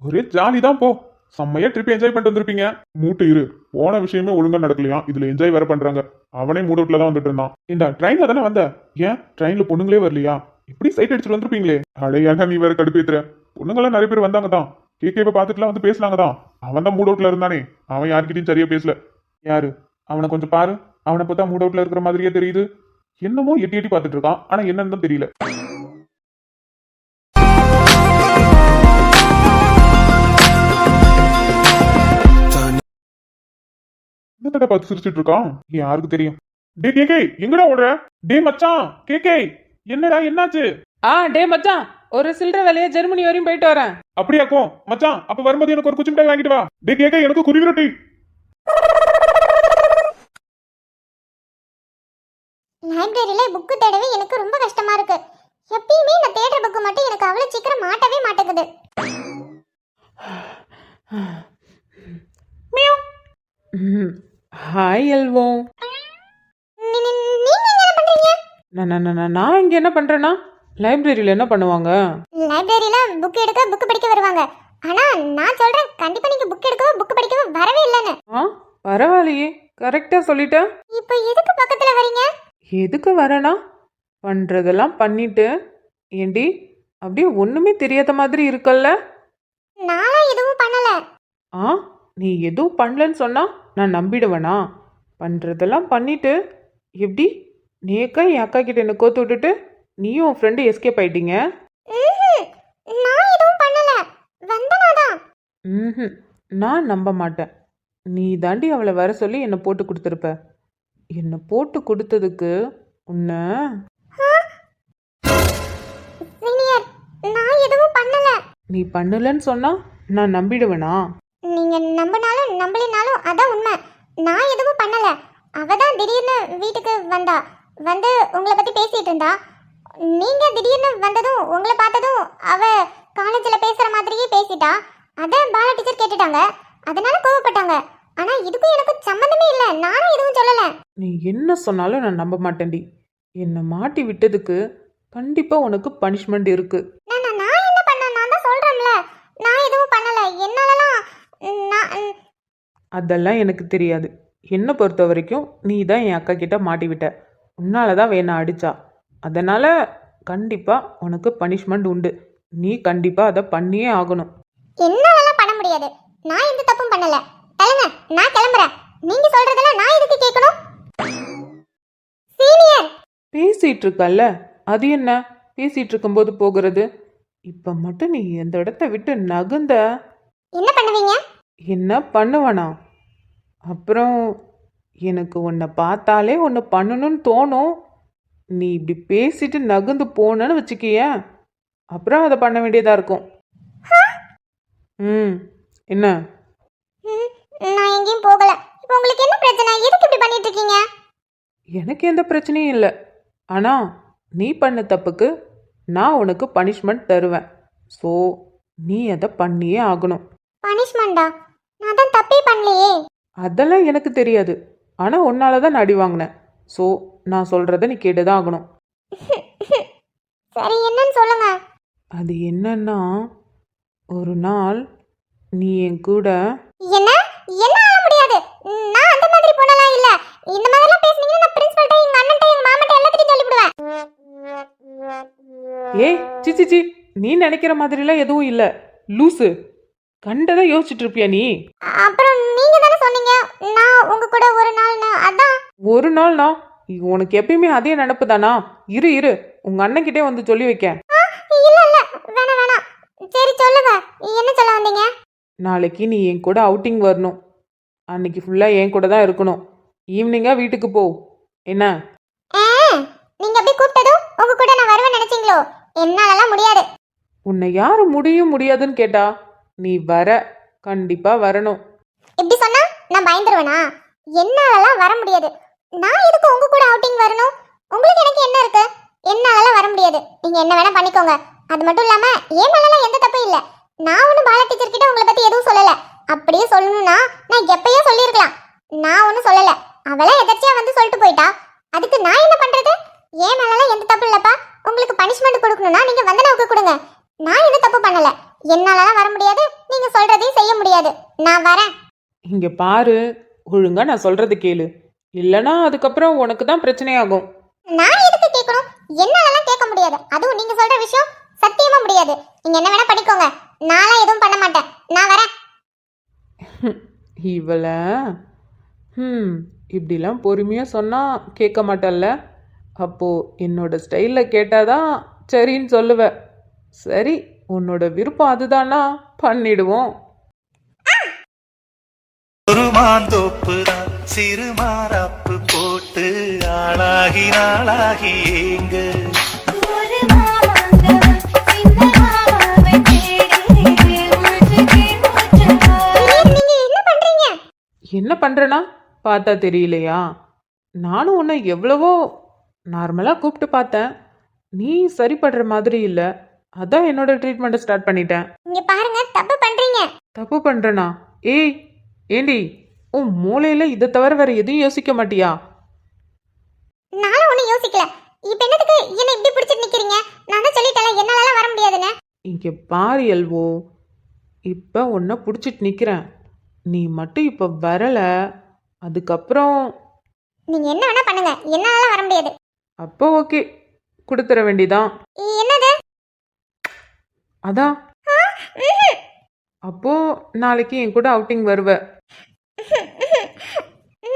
ஒரே ஜாலி தான் போ. செம்மையா ட்ரிப் என்ஜாய் பண்ணிட்டு வந்திருப்பீங்க. மூட்டு இரு, போன விஷயமே ஒழுங்கா நடக்கலையா, இதுல என்ஜாய் வேற பண்றாங்க. அவனே மூட் அவுட்ல தான் வந்துட்டு இருந்தான். ஏண்டா ட்ரெயின்ல தானே வந்த, ஏன் ட்ரெயின்ல பொண்ணுங்களே வரலையா? இப்படி சைட் அடிச்சுட்டு வந்திருப்பீங்களே. அடையாண்டா நீ வேற கடுப்பேத்துற. பொண்ணுங்களாம் நிறைய பேர் வந்தாங்க தான், கேக்கேவை பார்த்துட்டுலாம் வந்து பேசினாங்க தான். அவன் தான் மூட் அவுட்ல இருந்தானே, அவன் யார்கிட்டயும் சரியா பேசல. யாரு? அவனை கொஞ்சம் பாரு, அவனை பார்த்தா மூட் அவுட்ல இருக்கிற மாதிரியே தெரியுது. என்னமோ எட்டி எட்டி பார்த்துட்டு இருக்கான், ஆனா என்னன்னு தான் தெரியல. என்னத்தடா பார்த்து சிரிச்சிட்டு இருக்கான், யாருக்கு தெரியும்? டே கேக்கே, எங்கடா ஓடுற? டே மச்சான் கேக்கே, என்னடா என்னாச்சு? டே மச்சான், ஒரு சில்லற வேலையா ஜெர்மனி வரையும் போயிட்டு வரேன். அப்படியாக்கும் மச்சான், அப்ப வரும்போது எனக்கு ஒரு குச்சி மிட்டாய் வாங்கிட்டு வா. டே கேக்கே, எனக்கு குருவி ரொட்டி. லைப்ரரியில புக்கு தேடவே எனக்கு ரொம்ப கஷ்டமா இருக்கு. எப்பயுமே நான் தேடுற புக்கு மட்டும் எனக்கு அவ்வளவு சீக்கிரம் மாட்டவே மாட்டேங்குது. ஹாய் எல்வோ. நீங்க என்ன பண்றீங்க? நான் இங்க என்ன பண்றேன்னா, லைப்ரரியில என்ன பண்ணுவாங்க? லைப்ரரியில புக் எடுக்க புக் படிக்க வருவாங்க. ஆனா நான் சொல்றேன், கண்டிப்பா நீங்க புக் எடுக்கவோ புக் படிக்கவோ வரவே இல்லைன்னு. பரவாயில்லையே, கரெக்டா சொல்லிட்ட. இப்போ எதுக்கு பக்கத்துல வரீங்க? எதுக்கு வரேனா, பண்றதெல்லாம் பண்ணிட்டு ஏண்டி அப்படியே ஒண்ணுமே தெரியாத மாதிரி இருக்கல்ல? நான் எதுவும் பண்ணல. நீ எதுவும் பண்ணலன்னு சொன்னா நான் நம்பிடுவேனா? பண்றதெல்லாம் பண்ணிட்டு எப்படி நேக்கா என் அக்கா கிட்ட என்ன கோத்து விட்டுட்டு நீயும் உன் ஃப்ரெண்டு எஸ்கேப் ஆயிட்டீங்க? நான் எதுவும் பண்ணல, வந்தனாதான். நான் நம்ப மாட்டேன். நீ தாண்டி அவளை வர சொல்லி என்னை போட்டு கொடுத்துருப்ப. என்னை போட்டு கொடுத்ததுக்கு உன்னை. சீனியர், நான் எதுவும் பண்ணல. நீ பண்ணலன்னு சொன்னா நான் நம்பிடுவேனா? நீங்க நம்பினாலும் நம்பலினாலும் அதான் உண்மை. நான் எதுவும் பண்ணல. அவ தான் திடீர்னு வீட்டுக்கு வந்தா, வந்து உங்களை பத்தி பேசிட்டு இருந்தா. நீங்க திடீர்னு வந்ததும் உங்களை பார்த்ததும் அவ காலேஜ்ல பேசுற மாதிரியே பேசிட்டா. அதான் பாலா டீச்சர் கேட்டுட்டாங்க, அதனால கோவப்பட்டாங்க. ஆனா இதுக்கும் எனக்கு சம்மந்தமே இல்லை, நானும் எதுவும் சொல்லல. நீ என்ன சொன்னாலும் நான் நம்ப மாட்டேன்டி. என்னை மாட்டி விட்டதுக்கு கண்டிப்பா உனக்கு பனிஷ்மெண்ட் இருக்கு. நான் என்ன பண்ண, நான் தான் சொல்றேன்ல, நான் எதுவும் பண்ணல. என்னாலலாம் அதெல்லாம் எனக்கு தெரியாது. என்னை பொறுத்த வரைக்கும் நீ தான் என் அக்கா கிட்ட மாட்டி விட்ட. உன்னால தான் வேணா அடிச்சா. அதனால கண்டிப்பா உனக்கு பனிஷ்மெண்ட் உண்டு. நீ கண்டிப்பா அதை பண்ணியே ஆகணும். என்னாலலாம் பண்ண முடியாது. நான் எந்த தப்பும் பண்ணல. தலங்க, நான் கிளம்புறேன். நீங்க சொல்றதெல்லாம் நான் எதுக்கு கேட்கணும்? சீனியர், பேசிட்டு இருக்கல்ல, அது என்ன பேசிட்டு இருக்கும்போது போகிறது? இப்ப மட்டும் நீ எந்த இடத்த விட்டு நகுந்த என்ன பண்ணுவீங்க? என்ன பண்ணுவனா? அப்புறம் எனக்கு உன்னை பார்த்தாலே ஒன்று பண்ணணும்னு தோணும். நீ இப்படி பேசிட்டு நகுந்து போனன்னு வச்சுக்கிய, அப்புறம் அதை பண்ண வேண்டியதாக இருக்கும். என்ன? நான் எங்கேயும் போகல. இப்போ உங்களுக்கு என்ன பிரச்சனை? எதுக்கு இப்படி பண்ணிட்டு இருக்கீங்க? எனக்கு எந்த பிரச்சனையும் இல்லை. ஆனால் நீ பண்ண தப்புக்கு நான் உனக்கு பனிஷ்மெண்ட் தருவேன். ஸோ நீ அதை பண்ணியே ஆகணும். பனிஷ்மெண்டா? நான் தான் தப்பே பண்ணலையே. அதெல்லாம் எனக்கு தெரியாது. ஆனால் உன்னால தான் நான் அடி வாங்கினேன். ஸோ நான் சொல்கிறத நீ கேட்டு தான் ஆகணும். சரி, என்னன்னு சொல்லுங்க. அது என்னன்னா, ஒரு நாள் நீ என் கூட என்ன என்ன ஆக முடியாது. நான் அந்த மாதிரி பொண்ணலாம் இல்ல. இந்த மாதிரிலாம் பேசுனீங்கன்னா நான் பிரின்சிபல்ட்ட எங்க அண்ணன்ட்ட எங்க மாமாட்ட எல்லாத்தையும் சொல்லிடுவேன். ஏய் சிச்சி நீ நினைக்கிற மாதிரிலாம் எதுவும் இல்லை லூசு. கண்டதை யோசிச்சுட்டு இருப்பியா நீ? அப்புறம் நீங்க தானே சொன்னீங்க நான் உங்க கூட ஒரு நாள் அதான். ஒரு நாள்னா உனக்கு எப்பயுமே அதே நினப்பு தானா? இரு இரு உங்க அண்ணன்கிட்டே வந்து சொல்லி வைக்க. இல்ல இல்ல வேணாம் வேணாம். சரி சொல்லுங்க என்ன சொல்ல வந்தீங்க? நாளைக்கு நீ என் கூட அவுட்டிங் வரணும். அன்னைக்கு ஃபுல்லாக என் கூட தான் இருக்கணும். ஈவினிங்காக வீட்டுக்கு போ என்ன? நீங்க அப்படியே கூப்பிட்டதும் உங்க கூட நான் வருவேன் நினைச்சீங்களோ? என்னாலலாம் முடியாது. உன்னை யாரு முடியும் முடியாதுன்னு கேட்டா நீ வர, கண்டிப்பா வரணும். இப்படி சொன்னா நான் பயந்துருவேனா? என்னாலலாம் வர முடியாது. நான் எதுக்கு உங்க கூட அவுட்டிங் வரணும்? உங்களுக்கு எனக்கு என்ன இருக்கு? என்னாலலாம் வர முடியாது. நீங்க என்ன வேணா பண்ணிக்கோங்க. அது மட்டும் இல்லாம ஏன் மேலலாம் எந்த தப்பும் இல்ல. நான் ஒன்றும் பாலா டீச்சர் கிட்ட உங்களை பத்தி எதுவும் சொல்லல. அப்படியே சொல்லணும்னா நான் எப்பயோ சொல்லியிருக்கலாம். நான் ஒன்றும் சொல்லல. அவளே எதாச்சியா வந்து சொல்லிட்டு போயிட்டா. அதுக்கு நான் என்ன பண்றது? ஏன் மேலலாம் எந்த தப்பு இல்லப்பா. உங்களுக்கு பனிஷ்மெண்ட் கொடுக்கணும்னா நீங்க வந்தனாவுக்கு கொடுங்க. நான் எந்த தப்பு பண்ணல. என்னாலலாம் வர முடியாது. நீங்க சொல்றதையும் செய்ய முடியாது. நான் வரேன். இங்க பாரு, ஒழுங்கா நான் சொல்றது கேளு. இல்லனா அதுக்கப்புறம் உனக்கு தான் பிரச்சனையாகும். நான் எதுக்கு கேட்கணும்? என்னாலலாம் கேட்க முடியாது. அதுவும் நீங்க சொல்ற விஷயம் சத்தியமா முடியாது. நீங்க என்ன வேணா பண்ணிக்கோங்க. நான்லாம் எதுவும் பண்ண மாட்டேன். நான் வரேன். இவள இப்படிலாம் பொறுமையாக சொன்னால் கேட்க மாட்டல்ல. அப்போது என்னோட ஸ்டைலில் கேட்டாதான் சரின்னு சொல்லுவ. சரி, உன்னோட விருப்பம் அதுதானா, பண்ணிடுவோம். ஒரு மாந்தோப்பு தான் சிறு மாறாப்பு போட்டு ஆளாகி நாளாகி ஏங்க நீங்க என்ன பண்றீங்க? என்ன பண்ணுறேன்னா பார்த்தா தெரியலையா? நானும் உன்னை எவ்வளவோ நார்மலாக கூப்பிட்டு பார்த்தேன். நீ சரிப்படுற மாதிரி இல்லை. அதான் என்னோட ட்ரீட்மெண்ட்டை ஸ்டார்ட் பண்ணிட்டேன். இங்க பாருங்க தப்பு பண்றீங்க. தப்பு பண்ணுறேனா? ஏய் ஏண்டி, உன் மூளையில் இதை தவிர வேற எதையும் யோசிக்க மாட்டியா? நானும் ஒன்றும் யோசிக்கல. இப்ப என்னத்துக்கு என்ன இப்படி பிடிச்சிட்டு நிக்கிறீங்க? நான் தான் சொல்லிட்டேன் என்னாலலாம் வர முடியாதுன்னு. இங்கே பாரு எல்வோ, இப்போ உன்னை பிடிச்சிட்டு நிற்கிறேன். நீ மட்டும் இப்போ வரலை, அதுக்கப்புறம் நீங்க என்ன வேணா பண்ணுங்க. என்னாலலாம் வர முடியாது. அப்போ ஓகே, கொடுத்துற வேண்டிதான். என்னது? அதான் அப்போ நாளைக்கு என் கூட அவுட்டிங் வருவ.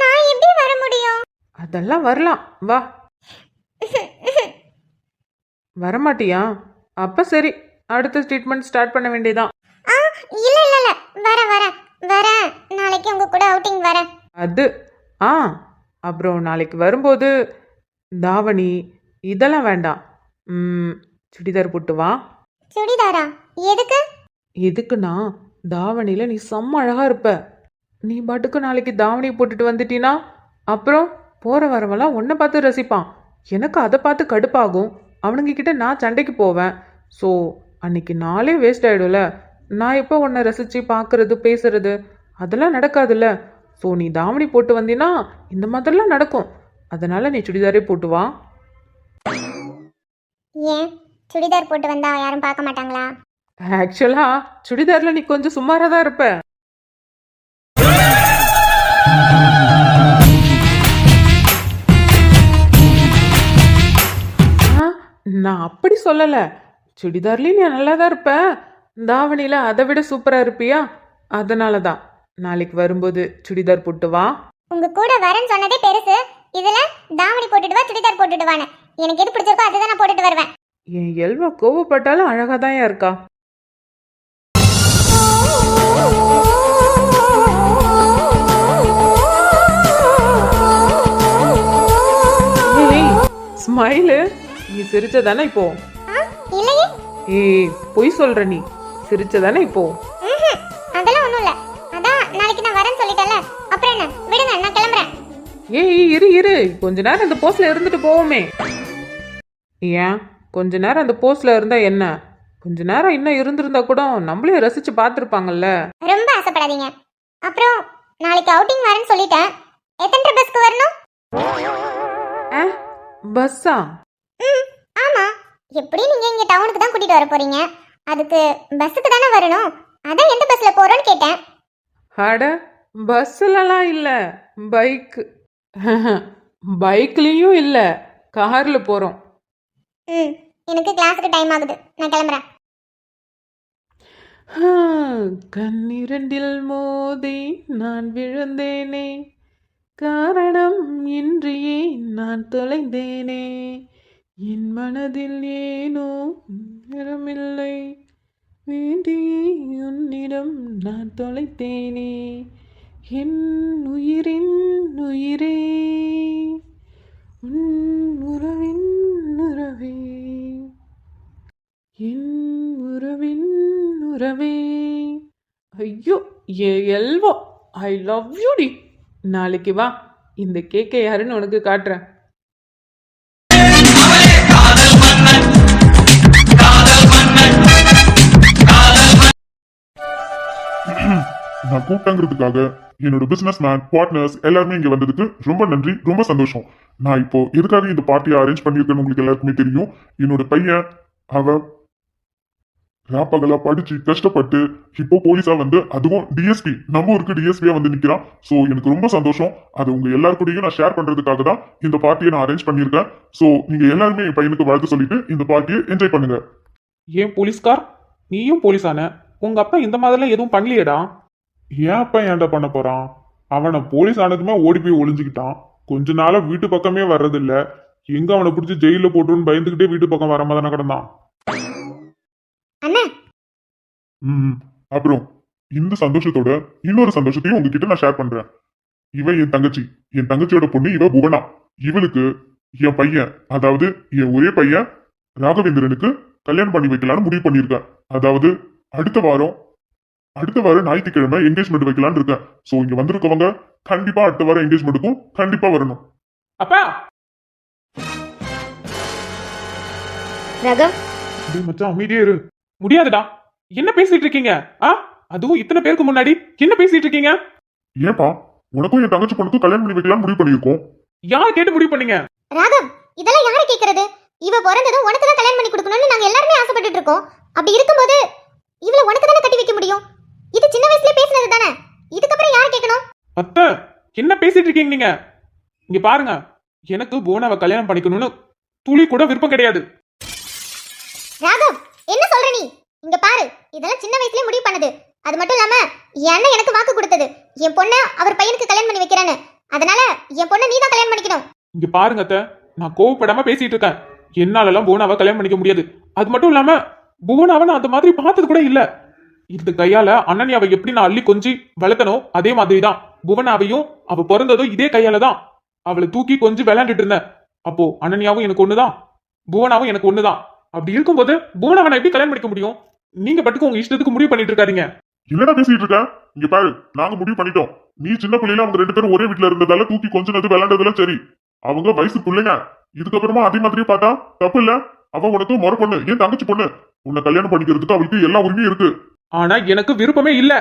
நான் எப்படி வர முடியும்? அதெல்லாம் வரலாம், வா. வரமாட்டியா? அப்ப சரி, அடுத்த ட்ரீட்மெண்ட் ஸ்டார்ட் பண்ண வேண்டியதான். இல்ல இல்ல இல்ல வர வர வர நாளைக்கு உங்க கூட அவுட்டிங் வரேன். அது அப்புறம் நாளைக்கு வரும்போது தாவணி இதெல்லாம் வேண்டாம். சுடிதார் போட்டு வா. சுடிதாரா? எதுக்கு? எதுக்குன்னா தாவணியில நீ செம்ம அழகா இருப்ப. நீ பாட்டுக்கு நாளைக்கு தாவணி போட்டுட்டு வந்துட்டீன்னா அப்புறம் போற வரவெல்லாம் உன்னை பார்த்து ரசிப்பான். எனக்கு அதை பார்த்து கடுப்பாகும். அவனுங்க கிட்ட நான் சண்டைக்கு போவேன். ஸோ அன்னைக்கு நாளே வேஸ்ட் ஆயிடும்ல. நான் எப்போ உன்னை ரசிச்சு பார்க்கறது பேசுறது அதெல்லாம் நடக்காதுல்ல. ஸோ நீ தாவணி போட்டு வந்தீன்னா இந்த மாதிரிலாம் நடக்கும். அதனால நீ சுடிதாரே போட்டு வா. ஏன் சுடிதார் போட்டு வந்தா யாரும் பார்க்க மாட்டாங்களா? ஆக்சுவலா சுடிதார்ல நீ கொஞ்சம் சுமாரா தான் இருப்ப. நான் அப்படி சொல்லல. சுடிதார்லயும் நீ நல்லா தான் இருப்ப. தாவணியில அதை விட சூப்பரா இருப்பியா? அதனால தான் நாளைக்கு வரும்போது சுடிதார் போட்டு வா. உங்க கூட வரேன்னு சொன்னதே பெருசு. இதுல தாவணி போட்டுட்டு வா சுடிதார் போட்டுட்டு வானே. எனக்கு எது பிடிச்சிருக்கோ அதுதான் நான் போட்டுட்டு வருவேன். என் எல்வா கோவப்பட்டாலும் அழகா தான் இருக்கா. ஸ்மைலு, நீ சிரிச்சதானே இப்போ? இல்லையே. ஏய் பொய் சொல்ற, நீ சிரிச்சதானே இப்போ? அதெல்லாம் ஒண்ணும் இல்ல. அதான் நாளைக்கு நான் வரேன்னு சொல்லிட்டேன்ல. அப்புறம் என்ன, விடுங்க நான் கிளம்புறேன். ஏய் இரு இரு, கொஞ்ச நேரம் அந்த போஸ்ட்ல இருந்துட்டு போவோமே. ஏன் கொஞ்ச நேரம் அந்த போஸ்ட்ல இருந்தா என்ன? கொஞ்ச நேரம் இன்னும் இருந்திருந்தா கூட நம்மளே ரசிச்சு பார்த்துருப்பாங்கல்ல. ரொம்ப ஆசைப்படாதீங்க. அப்புறம் நாளைக்கு அவுட்டிங் வரேன்னு சொல்லிட்டேன். எத்தனை பஸ்க்கு வரணும்? பஸ்ஸா? ஆமா. எப்படி நீங்க இங்க டவுனுக்கு தான் கூட்டிட்டு வர போறீங்க. அதுக்கு பஸ்ஸுக்கு தானே வரணும், அதான் எந்த பஸ்ல போறோன்னு கேட்டேன். அட பஸ்ஸுலலாம் இல்லை, பைக்கு. பைக்லேயும் இல்லை, காரில் போகிறோம். ம், எனக்கு கிளாஸுக்கு டைம் ஆகுது, நான் கிளம்புறேன். கண்ணிரண்டில் மோதி நான் விழுந்தேனே, காரணம் இன்றியே நான் தொலைந்தேனே, என் மனதில் ஏனோ நிறமில்லை, வேண்டியே உன்னிடம் நான் தொலைத்தேனே, என் உயிரின் உயிரே, உன் உறவின் உறவே, என் உறவின் உறவே. ஐயோ ஏ எல்வோ, ஐ லவ் யூ டி. நாளைக்கு வா, இந்த கேக்கை யாருன்னு உனக்கு காட்டுறேன். நான் கூப்பிட்டங்கிறதுக்காக என்னோட பிசினஸ் மேன் பார்ட்னர்ஸ் எல்லாருமே இங்க வந்ததுக்கு ரொம்ப நன்றி, ரொம்ப சந்தோஷம். நான் இப்போ எதுக்காக இந்த பார்ட்டியை அரேஞ்ச் பண்ணியிருக்கேன்னு உங்களுக்கு எல்லாருக்குமே தெரியும். என்னோட பையன் அவன் ராப்பகலா படிச்சு கஷ்டப்பட்டு இப்போ போலீஸா வந்து, அதுவும் டிஎஸ்பி, நம்ம ஊருக்கு டிஎஸ்பியா வந்து நிக்கிறான். ஸோ எனக்கு ரொம்ப சந்தோஷம். அது உங்க எல்லாருக்கூடயும் நான் ஷேர் பண்றதுக்காக தான் இந்த பார்ட்டியை நான் அரேஞ்ச் பண்ணியிருக்கேன். ஸோ நீங்க எல்லாருமே என் பையனுக்கு வாழ்த்து சொல்லிட்டு இந்த பார்ட்டியை என்ஜாய் பண்ணுங்க. ஏன் போலீஸ்கார், நீயும் போலீஸான? உங்க அப்பா இந்த மாதிரிலாம் எதுவும் பண்ணலையேடா. ஏன் அப்பா ஏன்டா பண்ண போறான்? அவனை போலீஸ் ஆனதுமே ஓடி போய் ஒளிஞ்சுக்கிட்டான். கொஞ்ச நாளா வீட்டு பக்கமே வர்றதில்ல. எங்க அவனை பிடிச்சி ஜெயில போட்டுன்னு பயந்துகிட்டே வீட்டு பக்கம் வராம தானே கிடந்தான். அண்ணா, அப்புறம் இந்த சந்தோஷத்தோட இன்னொரு சந்தோஷத்தையும் உங்ககிட்ட நான் ஷேர் பண்றேன். இவ என் தங்கச்சி, என் தங்கச்சியோட பொண்ணு இவ புவனா. இவளுக்கு என் பையன், அதாவது என் ஒரே பையன் ராகவேந்திரனுக்கு கல்யாணம் பண்ணி வைக்கலாம்னு முடிவு பண்ணியிருக்கேன். அதாவது அடுத்த வாரம் ஞாயிற்றுக்கிழமை என்கேஜ்மெண்ட் வைக்கலாம்னு இருக்கேன். சோ இங்க வந்திருக்கவங்க கண்டிப்பா அடுத்த வாரம் என்கேஜ்மெண்ட்டுக்கும் கண்டிப்பா வரணும். அப்பா, ரகம், டேய் மச்சான், அமைதியே இரு. முடியாதுடா. என்ன பேசிட்டு இருக்கீங்க? அதுவும் இத்தனை பேருக்கு முன்னாடி என்ன பேசிட்டு இருக்கீங்க? ஏன்பா, உனக்கும் என் தங்கச்சி பொண்ணுக்கும் கல்யாணம் பண்ணி வைக்கலாம்னு முடிவு பண்ணியிருக்கோம். யார் கேட்டு முடிவு பண்ணீங்க? ராகம், இதெல்லாம் யாரை கேக்குறது? இவ பிறந்ததும் உனக்கு தான் கல்யாணம் பண்ணி கொடுக்கணும்னு நாங்க எல்லாருமே ஆசைப்பட்டுட்டு இருக்கோம். அப்படி இருக்கும்போது இவள உனக்கு தானே கட்டி வைக்க முடியும். இது சின்ன வயசுல பேசினது தானே, இதுக்கப்புறம் யாரை கேட்கணும்? அத்தை, என்ன பேசிட்டு இருக்கீங்க நீங்க? இங்க பாருங்க, எனக்கு போனாவை கல்யாணம் பண்ணிக்கணும்னு துளி கூட விருப்பம் கிடையாது. ராகவ், என்ன சொல்ற நீ? இங்க பாரு, இதெல்லாம் சின்ன வயசுலயே முடிவு பண்ணது. அது மட்டும் இல்லாம என் அண்ணன் எனக்கு வாக்கு கொடுத்தது, என் பொண்ணை அவர் பையனுக்கு கல்யாணம் பண்ணி வைக்கிறேன்னு. அதனால என் பொண்ணை நீ தான் கல்யாணம் பண்ணிக்கணும். இங்க பாருங்க அத்தை, நான் கோவப்படாம பேசிட்டு இருக்கேன். என்னாலலாம் புவனாவை கல்யாணம் பண்ணிக்க முடியாது. அது மட்டும் இல்லாம புவனாவை நான் அந்த மாதிரி பார்த்தது கூட இல்ல. இந்த கையால அண்ணனியாவை எப்படி நான் அள்ளி கொஞ்சி வளர்த்தனோ அதே மாதிரிதான் புவனாவையும் அவ பிறந்ததும் இதே கையால தான் அவளை தூக்கி கொஞ்சி விளையாண்டுட்டு இருந்தேன். அப்போ அண்ணனியாவும் எனக்கு ஒண்ணுதான், புவனாவும் எனக்கு ஒண்ணுதான். அப்படி இருக்கும்போது புவனாவை நான் எப்படி கல்யாணம் பண்ணிக்க முடியும்? நீங்க பட்டுக்கு உங்க இஷ்டத்துக்கு முடிவு பண்ணிட்டு இருக்காதீங்க. என்னடா பேசிட்டு இருக்க? இங்க பாரு, நாங்க முடிவு பண்ணிட்டோம். நீ சின்ன பிள்ளைல அவங்க ரெண்டு பேரும் ஒரே வீட்டுல இருந்ததால தூக்கி கொஞ்சினது விளையாண்டதெல்லாம் சரி. அவங்க வயசு பிள்ளைங்க. இதுக்கப்புறமா அதே மாதிரியே பார்த்தா தப்பு இல்ல. அவ உனக்கு முறை பொண்ணு, ஏன் தங்கச்சி பொண்ணு. உன்னை கல்யாணம் பண்ணிக்கிறதுக்கு அவளுக்கு எல்லா உரிமையும் இருக்கு. ஆனா எனக்கு விருப்பமே இல்ல.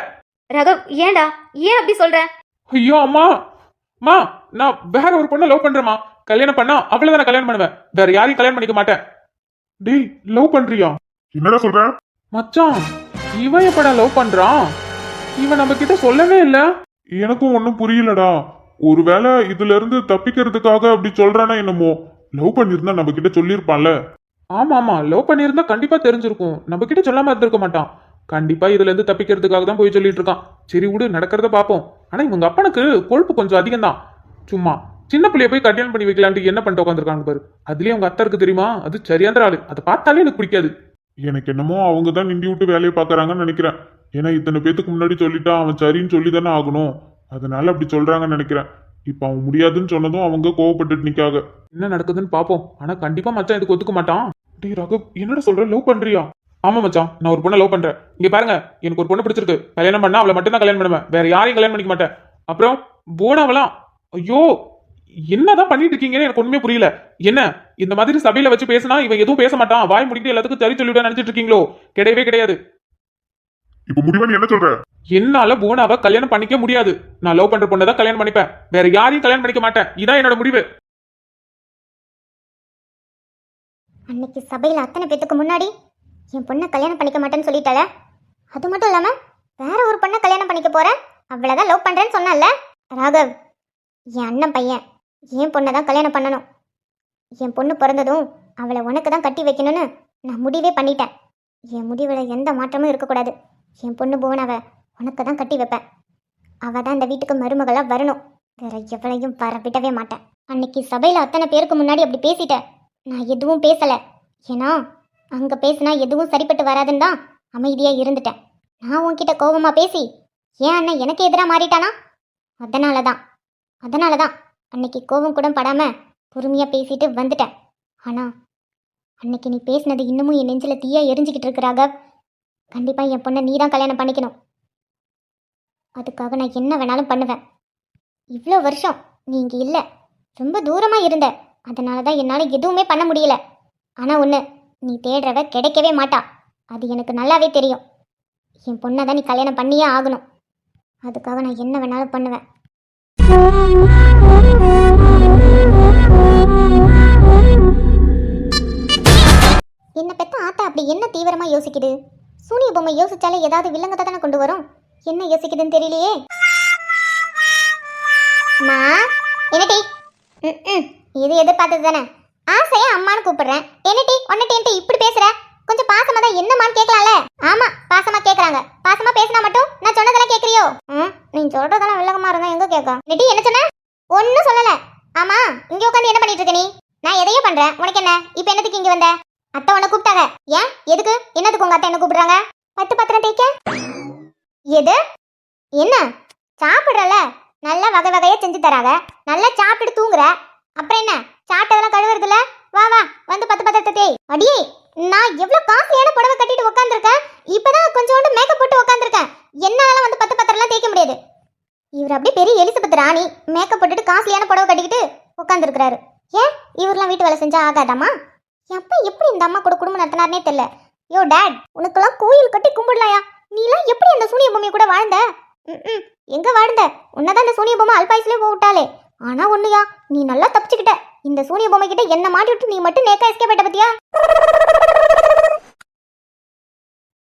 ரகவ், ஏன்டா ஏன் அப்படி சொல்ற? ஐயோ அம்மா, நான் வேற ஒரு பொண்ணை லவ் பண்றேமா. கல்யாணம் பண்ணா அவளை நான் கல்யாணம் பண்ணுவேன், வேற யாரையும் கல்யாணம் பண்ணிக்க மாட்டேன். டேய், லவ் பண்றியா? என்னடா சொல்ற? மச்சான், இவன் எப்படா லவ் பண்றான்? இவன் நம்ம கிட்ட சொல்லவே இல்ல. எனக்கும் ஒன்னும் புரியலடா. ஒருவேளை இதுல இருந்து தப்பிக்கிறதுக்காக அப்படி சொல்றானா என்னமோ. லவ் பண்ணிருந்தா நம்ம கிட்ட சொல்லிருப்பான்ல. ஆமா, லவ் பண்ணியிருந்தா கண்டிப்பா தெரிஞ்சிருக்கும். நம்ம கிட்ட சொல்லாம இருந்திருக்க மாட்டான். கண்டிப்பா இதுல இருந்து தப்பிக்கிறதுக்காக தான் போய் சொல்லிட்டு இருக்கான். சரி விடு, நடக்கிறத பாப்போம். ஆனா இவங்க அப்பனுக்கு கொழுப்பு கொஞ்சம் அதிகம் தான். சும்மா சின்ன பிள்ளைய போய் கல்யாணம் பண்ணி வைக்கலான்ட்டு என்ன பண்ணிட்டு உட்காந்துருக்காங்க பாரு. அதுலயும் அவங்க அத்தை இருக்கு தெரியுமா, அது சரியான ஆளு. அதை பார்த்தாலே எனக்கு பிடிக்காது. எனக்கு என்னமோ அவங்க தான் நிண்டி விட்டு வேலையை பாக்குறாங்கன்னு நினைக்கிறேன். ஏன்னா இத்தனை பேத்துக்கு முன்னாடி சொல்லிட்டா அவன் சரின்னு சொல்லி தானே ஆகணும். அதனால அப்படி சொல்றாங்கன்னு நினைக்கிறேன். இப்ப அவன் முடியாதுன்னு சொன்னதும் அவங்க கோவப்பட்டுட்டு நிக்காக. என்ன நடக்குதுன்னு பாப்போம். ஆனா கண்டிப்பா மச்சான் இதுக்கு ஒத்துக்க மாட்டான். டேய் ராகவ், என்னடா சொல்ற? லவ் பண்றியா? ஆமா மச்சான், நான் ஒரு பொண்ணை லவ் பண்றேன். இங்க பாருங்க, எனக்கு ஒரு பொண்ணு பிடிச்சிருக்கு. கல்யாணம் பண்ணா அவளை மட்டும் தான் கல்யாணம் பண்ணுவேன், வேற யாரையும் கல்யாணம் பண்ணிக்க மாட்டேன். அப்புறம் போனாவெல்லாம், ஐயோ என்னதான் பண்ணிட்டு இருக்கீங்கன்னு எனக்கு ஒண்ணுமே புரியல. என்ன இந்த மாதிரி சபையில வச்சு பேசினா இவன் எதுவும் பேச மாட்டான், வாய் முடிக்கிட்டு எல்லாத்துக்கும் சரி சொல்லிவிட நினைச்சிட்டு இருக்கீங்களோ? கிடையவே கிடையாது. இப்ப முடிவா நீ என்ன சொல்ற? என்னால போனாவை கல்யாணம் பண்ணிக்க முடியாது. நான் லவ் பண்ற பொண்ணை தான் கல்யாணம் பண்ணிப்பேன், வேற யாரையும் கல்யாணம் பண்ணிக்க மாட்டேன். இதான் என்னோட முடிவு. அன்னைக்கு சபையில அத்தனை பேத்துக்கு முன்னாடி என் பொண்ணை கல்யாணம் பண்ணிக்க மாட்டேன்னு சொல்லிட்டால, அது மட்டும் இல்லாம வேற ஒரு பொண்ணை கல்யாணம் பண்ணிக்க போறேன், அவ்வளவுதான் லவ் பண்றேன்னு சொன்னல. ராகவ், என் அண்ணன் பையன் என் பொண்ணை தான் கல்யாணம் பண்ணணும். என் பொண்ணு பிறந்ததும் அவளை உனக்கு தான் கட்டி வைக்கணும்னு நான் முடிவே பண்ணிட்டேன். என் முடிவில் எந்த மாற்றமும் இருக்கக்கூடாது. என் பொண்ணு புவனாவை உனக்கு தான் கட்டி வைப்பேன். அவள் தான் இந்த வீட்டுக்கு மருமகளாக வரணும். வேற எவளையும் வர விடவே மாட்டேன். அன்னைக்கு சபையில் அத்தனை பேருக்கு முன்னாடி அப்படி பேசிட்டேன். நான் எதுவும் பேசலை. ஏன்னா அங்கே பேசினா எதுவும் சரிப்பட்டு வராதுன்னு தான் அமைதியாக இருந்துட்டேன். நான் உன்கிட்ட கோபமாக பேசி ஏன் அண்ணன் எனக்கு எதிராக மாறிட்டானா? அதனால தான் அன்னைக்கு கோபம் கூட படாமல் பொறுமையாக பேசிட்டு வந்துட்டேன். ஆனால் அன்னைக்கு நீ பேசினது இன்னமும் என் நெஞ்சில் தீயா எரிஞ்சிக்கிட்டு இருக்கிறாக. கண்டிப்பாக என் பொண்ணை நீ தான் கல்யாணம் பண்ணிக்கணும். அதுக்காக நான் என்ன வேணாலும் பண்ணுவேன். இவ்வளோ வருஷம் நீ இங்கே இல்லை, ரொம்ப தூரமாக இருந்த. அதனால தான் என்னால் எதுவுமே பண்ண முடியல. ஆனால் ஒன்று, நீ தேடுறவ கிடைக்கவே மாட்டா. அது எனக்கு நல்லாவே தெரியும். என் பொண்ணை தான் நீ கல்யாணம் பண்ணியே ஆகணும். அதுக்காக நான் என்ன வேணாலும் பண்ணுவேன். என்ன பெத்த ஆத்தா அப்படி என்ன தீவிரமா யோசிக்குது? சூனிய பொம்மை யோசிச்சாலே ஏதாவது வில்லங்கத்தை தானே கொண்டு வரும். என்ன யோசிக்குதுன்னு தெரியலையே. அம்மா, என்னடி? இது எதிர்பார்த்தது தானே. ஆசையா அம்மான்னு கூப்பிடுறேன். என்னடி ஒன்னட்டி இப்படி பேசுற? கொஞ்சம் பாசமா தான் என்னமான்னு கேட்கலாம்ல. ஆமா, பாசமா கேக்குறாங்க. பாசமா பேசினா மட்டும் நான் சொன்னதெல்லாம் கேக்குறியோ? நீ சொல்றதெல்லாம் வில்லங்கமா இருந்தா எங்க கேட்க? நெட்டி என்ன சொன்ன? ஒன்னும் சொல்லல. ஆமா, இங்க உட்காந்து என்ன பண்ணிட்டு இருக்க நீ? நான் எதையோ பண்றேன், உனக்கு என்ன? இப்ப என்னத்துக்கு இங்க வந்த? அத்தை உன்னை கூப்பிட்டாங்க. ஏன்? எதுக்கு? என்னதுக்கு உங்க அத்தை என்ன கூப்பிடுறாங்க? பத்து பத்திரம் தேய்க்க. எது? என்ன சாப்பிடுறல? நல்லா வகை வகையா செஞ்சு தராங்க. நல்லா சாப்பிட்டு தூங்குற. அப்புறம் என்ன? சாப்பிட்டதெல்லாம் கழுவுறதுல? வா வா, வந்து பத்து பத்திரத்தை தேய். அடியே, நான் எவ்வளவு காஸ்ட்லியான புடவை கட்டிட்டு உட்காந்துருக்கேன். இப்பதான் கொஞ்சோண்டு மேக்கப் போட்டு உட்காந்துருக்கேன். என்னால வந்து பத்து பத்திரம்லாம் தேய்க்க முடியாது. இவர் அப்படியே பெரிய எலிசபெத் ராணி மேக்கப் போட்டுட்டு காஸ்ட்லியான புடவை கட்டிக்கிட்டு உட்காந்துருக்கிறாரு. ஏன் இவரெல்லாம் வீட்டு வேலை செஞ்சா ஆகாதாமா? எப்ப எப்படி இந்த அம்மா கூட குடும்பம் நடத்தினார்னே தெரியல. யோ டேட், உனக்கெல்லாம் கோயில் கட்டி கும்பிடலாயா? நீலாம் எப்படி அந்த சூனிய பொம்மை கூட வாழ்ந்த? எங்க வாழ்ந்த? உன்னதான் இந்த சூனிய பொம்மை அல்பாயுஸ்லயே போட்டாலே. ஆனா ஒண்ணுயா, நீ நல்லா தப்பிச்சுக்கிட்ட. இந்த சூனிய பொம்மை கிட்ட என்ன மாட்டி விட்டு நீ மட்டும் நேக்கா எஸ்கேப் ஆயிட்ட பத்தியா?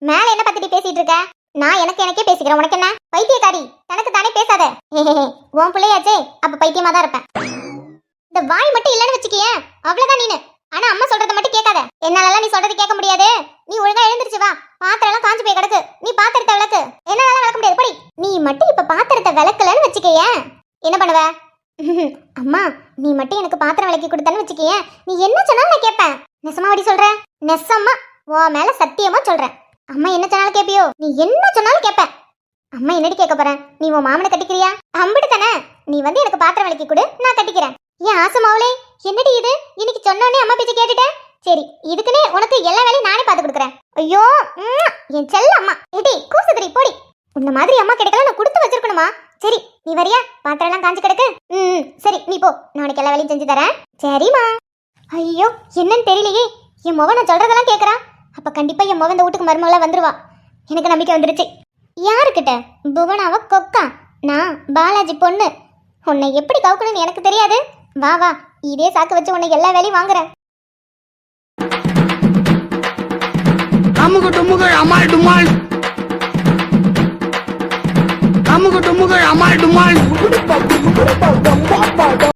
மேல என்ன பத்திட்டு பேசிட்டு இருக்க? நான் எனக்கே பேசிக்கிறேன். உனக்கு என்ன? பைத்தியக்காரி, தனக்கு தானே பேசாத. உன் பிள்ளையாச்சே, அப்ப பைத்தியமா தான் இருப்பேன். இந்த வாய் மட்டும் இல்லன்னு வச்சுக்கிய, அவ்வளவுதான் நீனு. ஆனா அம்மா சொல்றத மட்டும் கேட்காத. என்னால நீ சொல்றது கேட்க முடியாது. நீ ஒழுங்கா எழுந்திருச்சு வா. பாத்திரம் எல்லாம் காஞ்சு போய் கிடக்கு. நீ பாத்திரத்தை விளக்கு. என்னால விளக்க முடியாது. படி. நீ மட்டும் இப்ப பாத்திரத்தை விளக்கலன்னு வச்சுக்கிய, என்ன பண்ணுவ? அம்மா, நீ மட்டும் எனக்கு பாத்திரம் விளக்கி கொடுத்தன்னு வச்சுக்கிய, நீ என்ன சொன்னாலும் நான் கேட்பேன். நெசமாவடி சொல்றேன்? நெசம்மா, உன் மேல சத்தியமா சொல்றேன். அம்மா என்ன சொன்னாலும் கேப்பியோ? நீ என்ன சொன்னாலும் கேட்பேன். அம்மா என்னடி கேட்க போறேன்? நீ உன் மாமனை கட்டிக்கிறியா? அம்பிடு தானே. நீ வந்து எனக்கு பாத்திரம் விளக்கி கொடு, நான் கட்டிக்கிறேன். ஏன் ஆசமாவளே, என்னடி இது? இன்னைக்கு சொன்னோடனே அம்மா பேச்சு கேட்டுட்டேன். சரி, இதுக்குன்னே உனக்கு எல்லா வேலையும் நானே பார்த்து கொடுக்குறேன். ஐயோ, என் செல்ல அம்மா. ஏடி கூசுதிரி, போடி. உன்ன மாதிரி அம்மா கிடைக்கல, நான் கொடுத்து வச்சிருக்கணுமா? சரி, நீ வரியா? பாத்திரம் எல்லாம் காஞ்சு கிடக்கு. சரி, நீ போ, நான் உனக்கு எல்லா வேலையும் செஞ்சு தரேன். சரிம்மா. ஐயோ, என்னன்னு தெரியலையே. என் மொவ நான் சொல்றதெல்லாம் கேட்கறா. அப்ப கண்டிப்பா என் மொவ இந்த வீட்டுக்கு மருமகளா வந்துருவா. எனக்கு நம்பிக்கை வந்துருச்சு. யாருக்கிட்ட? புவனாவ கொக்கா. நான் பாலாஜி பொண்ணு. உன்னை எப்படி கவுக்கணும்னு எனக்கு தெரியாது. வா வா, இதே சாக்கு வச்சு உன்னை எல்லா வேலையும் வாங்குறேன். அமுக டுமுக அமால் டுமால். அமுக டுமுக அமால் டுமால்.